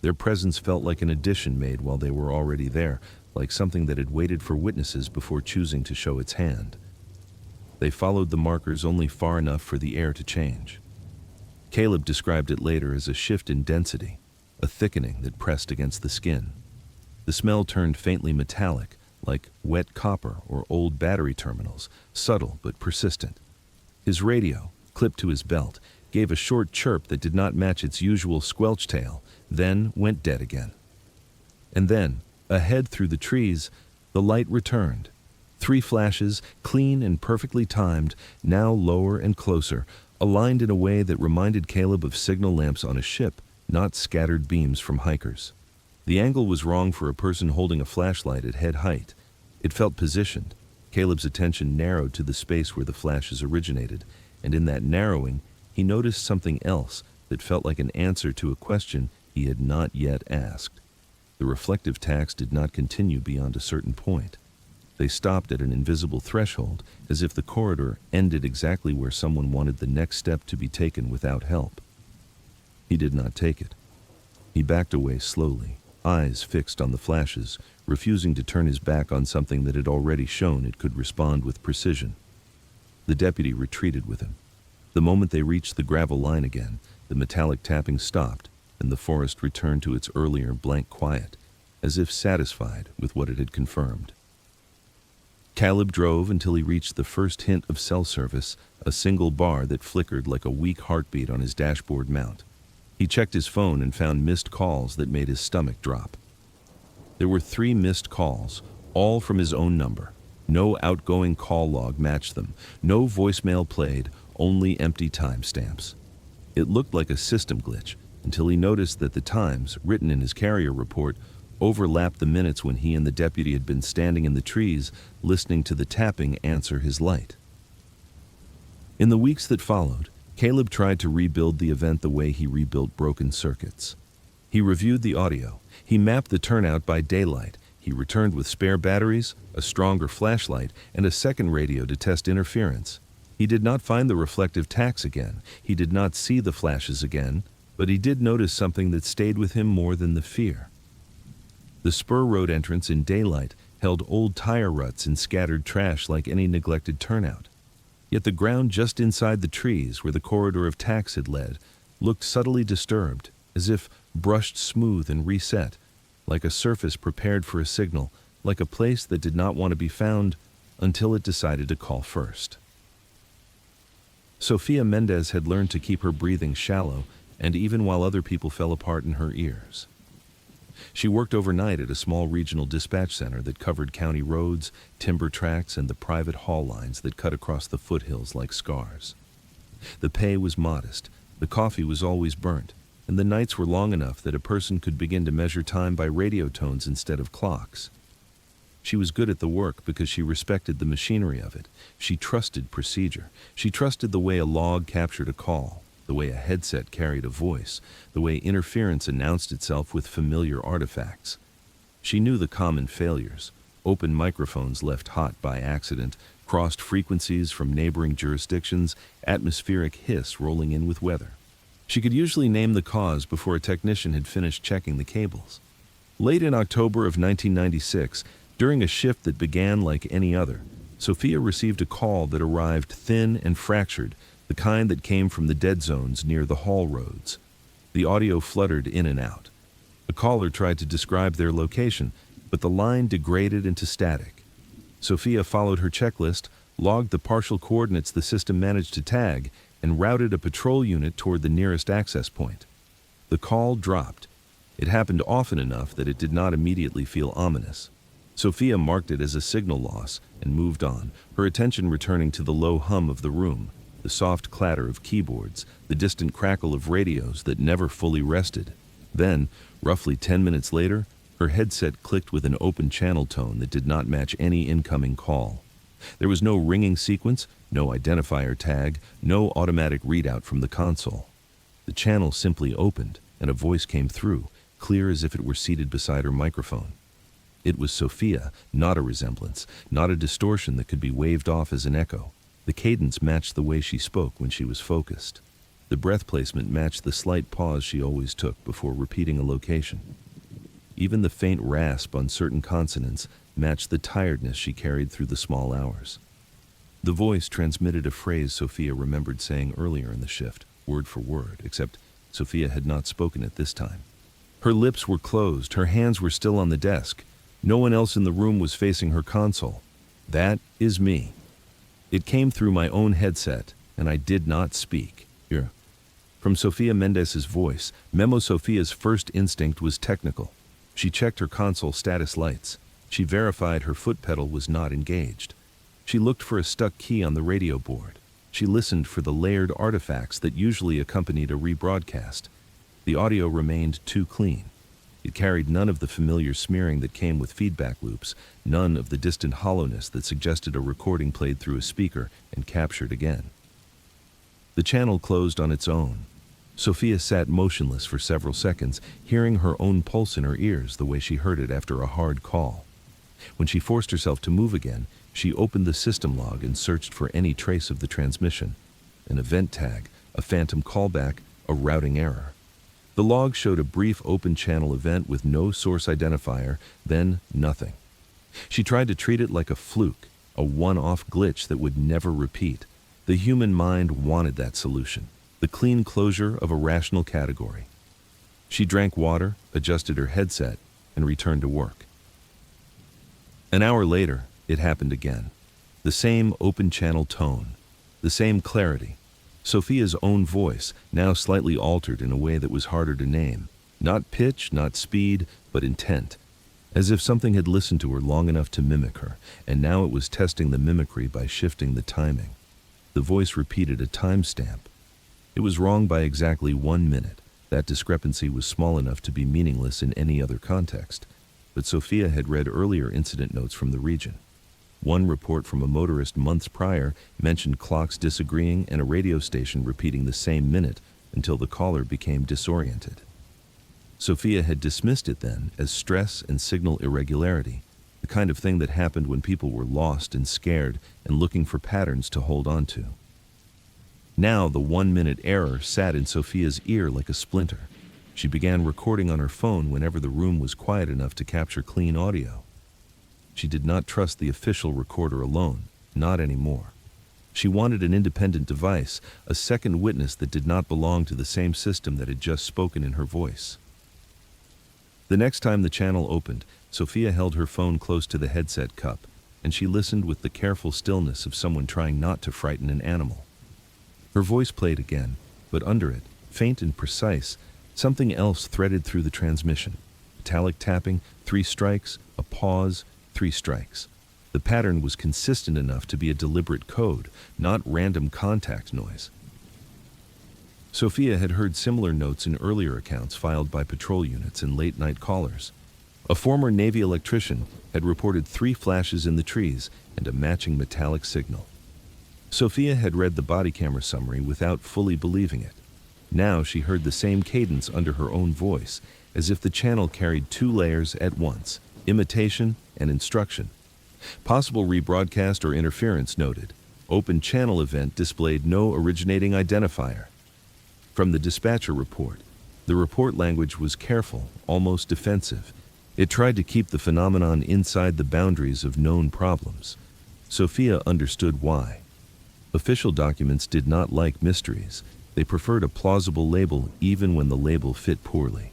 Their presence felt like an addition made while they were already there, like something that had waited for witnesses before choosing to show its hand. They followed the markers only far enough for the air to change. Caleb described it later as a shift in density, a thickening that pressed against the skin. The smell turned faintly metallic, like wet copper or old battery terminals, subtle but persistent. His radio, clipped to his belt, gave a short chirp that did not match its usual squelch tail, then went dead again. And then, ahead through the trees, the light returned. 3 flashes, clean and perfectly timed, now lower and closer, aligned in a way that reminded Caleb of signal lamps on a ship, not scattered beams from hikers. The angle was wrong for a person holding a flashlight at head height. It felt positioned. Caleb's attention narrowed to the space where the flashes originated, and in that narrowing, he noticed something else that felt like an answer to a question he had not yet asked. The reflective tacks did not continue beyond a certain point. They stopped at an invisible threshold, as if the corridor ended exactly where someone wanted the next step to be taken without help. He did not take it. He backed away slowly, eyes fixed on the flashes, refusing to turn his back on something that had already shown it could respond with precision. The deputy retreated with him. The moment they reached the gravel line again, the metallic tapping stopped, and the forest returned to its earlier blank quiet, as if satisfied with what it had confirmed. Caleb drove until he reached the first hint of cell service, a single bar that flickered like a weak heartbeat on his dashboard mount. He checked his phone and found missed calls that made his stomach drop. There were 3 missed calls, all from his own number. No outgoing call log matched them, no voicemail played, only empty timestamps. It looked like a system glitch, until he noticed that the times, written in his carrier report, overlapped the minutes when he and the deputy had been standing in the trees listening to the tapping answer his light. In the weeks that followed, Caleb tried to rebuild the event the way he rebuilt broken circuits. He reviewed the audio, he mapped the turnout by daylight, he returned with spare batteries, a stronger flashlight, and a second radio to test interference. He did not find the reflective tacks again, he did not see the flashes again, but he did notice something that stayed with him more than the fear. The spur road entrance in daylight held old tire ruts and scattered trash like any neglected turnout. Yet the ground just inside the trees where the corridor of tacks had led looked subtly disturbed, as if brushed smooth and reset, like a surface prepared for a signal, like a place that did not want to be found until it decided to call first. Sofia Mendez had learned to keep her breathing shallow, and even while other people fell apart in her ears. She worked overnight at a small regional dispatch center that covered county roads, timber tracts, and the private haul lines that cut across the foothills like scars. The pay was modest, the coffee was always burnt, and the nights were long enough that a person could begin to measure time by radio tones instead of clocks. She was good at the work because she respected the machinery of it. She trusted procedure. She trusted the way a log captured a call, the way a headset carried a voice, the way interference announced itself with familiar artifacts. She knew the common failures: open microphones left hot by accident, crossed frequencies from neighboring jurisdictions, atmospheric hiss rolling in with weather. She could usually name the cause before a technician had finished checking the cables. Late in October of 1996, during a shift that began like any other, Sofia received a call that arrived thin and fractured, the kind that came from the dead zones near the haul roads. The audio fluttered in and out. A caller tried to describe their location, but the line degraded into static. Sofia followed her checklist, logged the partial coordinates the system managed to tag, and routed a patrol unit toward the nearest access point. The call dropped. It happened often enough that it did not immediately feel ominous. Sofia marked it as a signal loss and moved on, her attention returning to the low hum of the room, the soft clatter of keyboards, the distant crackle of radios that never fully rested. Then, roughly 10 minutes later, her headset clicked with an open channel tone that did not match any incoming call. There was no ringing sequence, no identifier tag, no automatic readout from the console. The channel simply opened, and a voice came through, clear as if it were seated beside her microphone. It was Sofia, not a resemblance, not a distortion that could be waved off as an echo. The cadence matched the way she spoke when she was focused. The breath placement matched the slight pause she always took before repeating a location. Even the faint rasp on certain consonants matched the tiredness she carried through the small hours. The voice transmitted a phrase Sofia remembered saying earlier in the shift, word for word, except Sofia had not spoken it this time. Her lips were closed, her hands were still on the desk. No one else in the room was facing her console. "That is me." It came through my own headset, and I did not speak. Here. From Sofia Mendez's voice, Memo Sofia's first instinct was technical. She checked her console status lights. She verified her foot pedal was not engaged. She looked for a stuck key on the radio board. She listened for the layered artifacts that usually accompanied a rebroadcast. The audio remained too clean. It carried none of the familiar smearing that came with feedback loops, none of the distant hollowness that suggested a recording played through a speaker and captured again. The channel closed on its own. Sofia sat motionless for several seconds, hearing her own pulse in her ears the way she heard it after a hard call. When she forced herself to move again, she opened the system log and searched for any trace of the transmission. An event tag, a phantom callback, a routing error. The log showed a brief open channel event with no source identifier, then nothing. She tried to treat it like a fluke, a one-off glitch that would never repeat. The human mind wanted that solution, the clean closure of a rational category. She drank water, adjusted her headset, and returned to work. An hour later, it happened again. The same open channel tone, the same clarity. Sofia's own voice, now slightly altered in a way that was harder to name. Not pitch, not speed, but intent. As if something had listened to her long enough to mimic her, and now it was testing the mimicry by shifting the timing. The voice repeated a timestamp. It was wrong by exactly 1 minute. That discrepancy was small enough to be meaningless in any other context, but Sophia had read earlier incident notes from the region. One report from a motorist months prior mentioned clocks disagreeing and a radio station repeating the same minute until the caller became disoriented. Sophia had dismissed it then as stress and signal irregularity, the kind of thing that happened when people were lost and scared and looking for patterns to hold on to. Now the 1-minute error sat in Sophia's ear like a splinter. She began recording on her phone whenever the room was quiet enough to capture clean audio. She did not trust the official recorder alone, not anymore. She wanted an independent device, a second witness that did not belong to the same system that had just spoken in her voice. The next time the channel opened, Sophia held her phone close to the headset cup, and she listened with the careful stillness of someone trying not to frighten an animal. Her voice played again, but under it, faint and precise, something else threaded through the transmission. Metallic tapping, 3 strikes, a pause, 3 strikes. The pattern was consistent enough to be a deliberate code, not random contact noise. Sophia had heard similar notes in earlier accounts filed by patrol units and late-night callers. A former Navy electrician had reported 3 flashes in the trees and a matching metallic signal. Sophia had read the body camera summary without fully believing it. Now she heard the same cadence under her own voice, as if the channel carried 2 layers at once, imitation and instruction. Possible rebroadcast or interference noted. Open channel event displayed no originating identifier. From the dispatcher report, the report language was careful, almost defensive. It tried to keep the phenomenon inside the boundaries of known problems. Sophia understood why. Official documents did not like mysteries. They preferred a plausible label even when the label fit poorly.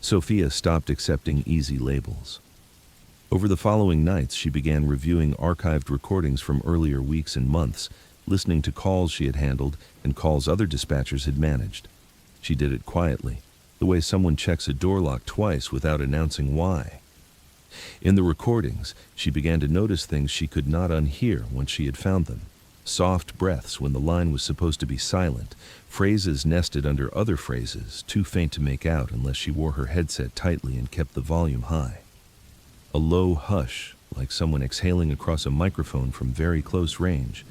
Sophia stopped accepting easy labels. Over the following nights, she began reviewing archived recordings from earlier weeks and months, listening to calls she had handled and calls other dispatchers had managed. She did it quietly, the way someone checks a door lock twice without announcing why. In the recordings, she began to notice things she could not unhear once she had found them. Soft breaths when the line was supposed to be silent, phrases nested under other phrases, too faint to make out unless she wore her headset tightly and kept the volume high. A low hush, like someone exhaling across a microphone from very close range,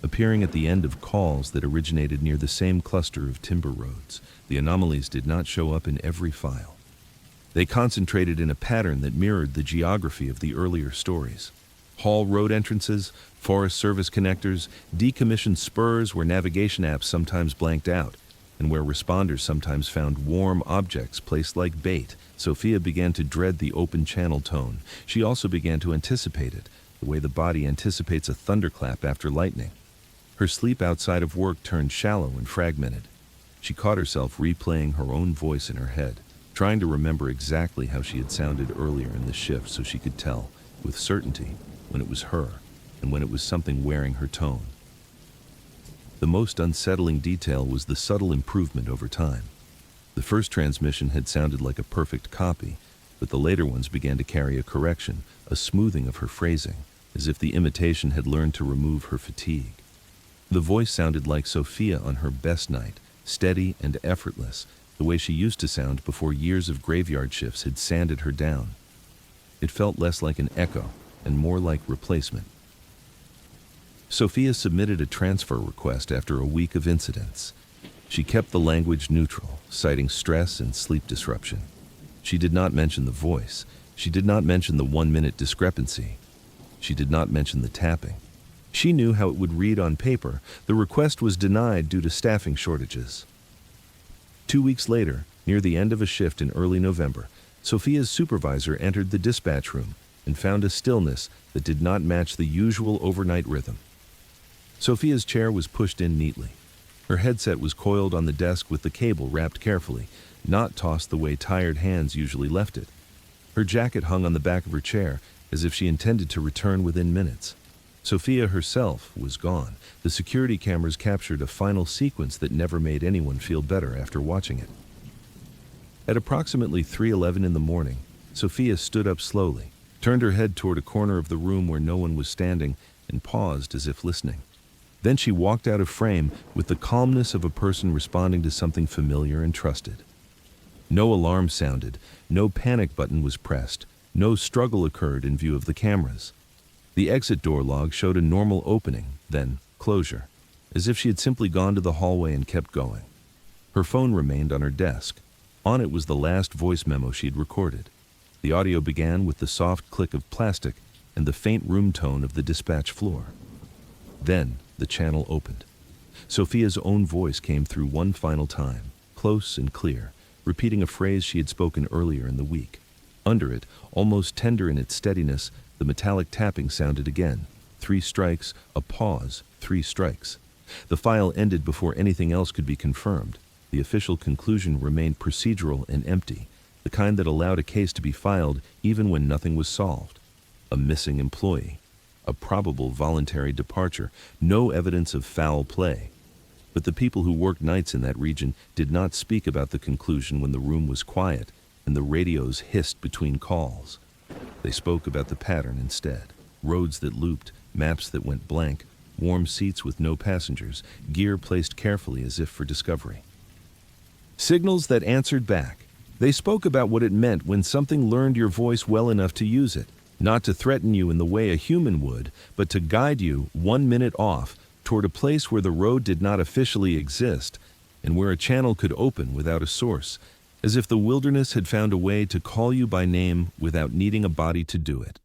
appearing at the end of calls that originated near the same cluster of timber roads. The anomalies did not show up in every file. They concentrated in a pattern that mirrored the geography of the earlier stories. Haul road entrances, Forest Service connectors, decommissioned spurs where navigation apps sometimes blanked out, and where responders sometimes found warm objects placed like bait. Sophia began to dread the open channel tone. She also began to anticipate it, the way the body anticipates a thunderclap after lightning. Her sleep outside of work turned shallow and fragmented. She caught herself replaying her own voice in her head, trying to remember exactly how she had sounded earlier in the shift so she could tell, with certainty, when it was her and when it was something wearing her tone. The most unsettling detail was the subtle improvement over time. The first transmission had sounded like a perfect copy, but the later ones began to carry a correction, a smoothing of her phrasing, as if the imitation had learned to remove her fatigue. The voice sounded like Sophia on her best night, steady and effortless, the way she used to sound before years of graveyard shifts had sanded her down. It felt less like an echo and more like replacement. Sophia submitted a transfer request after a week of incidents. She kept the language neutral, citing stress and sleep disruption. She did not mention the voice. She did not mention the 1-minute discrepancy. She did not mention the tapping. She knew how it would read on paper. The request was denied due to staffing shortages. 2 weeks later, near the end of a shift in early November, Sophia's supervisor entered the dispatch room and found a stillness that did not match the usual overnight rhythm. Sophia's chair was pushed in neatly. Her headset was coiled on the desk with the cable wrapped carefully, not tossed the way tired hands usually left it. Her jacket hung on the back of her chair, as if she intended to return within minutes. Sophia herself was gone. The security cameras captured a final sequence that never made anyone feel better after watching it. At approximately 3:11 in the morning, Sophia stood up slowly, turned her head toward a corner of the room where no one was standing, and paused as if listening. Then she walked out of frame with the calmness of a person responding to something familiar and trusted. No alarm sounded, no panic button was pressed, no struggle occurred in view of the cameras. The exit door log showed a normal opening, then closure, as if she had simply gone to the hallway and kept going. Her phone remained on her desk. On it was the last voice memo she'd recorded. The audio began with the soft click of plastic and the faint room tone of the dispatch floor. Then the channel opened. Sophia's own voice came through one final time, close and clear, repeating a phrase she had spoken earlier in the week. Under it, almost tender in its steadiness, the metallic tapping sounded again. 3 strikes, a pause, 3 strikes. The file ended before anything else could be confirmed. The official conclusion remained procedural and empty, the kind that allowed a case to be filed even when nothing was solved. A missing employee, a probable voluntary departure, no evidence of foul play. But the people who worked nights in that region did not speak about the conclusion when the room was quiet and the radios hissed between calls. They spoke about the pattern instead. Roads that looped, maps that went blank, warm seats with no passengers, gear placed carefully as if for discovery. Signals that answered back. They spoke about what it meant when something learned your voice well enough to use it, not to threaten you in the way a human would, but to guide you 1 minute off toward a place where the road did not officially exist and where a channel could open without a source, as if the wilderness had found a way to call you by name without needing a body to do it.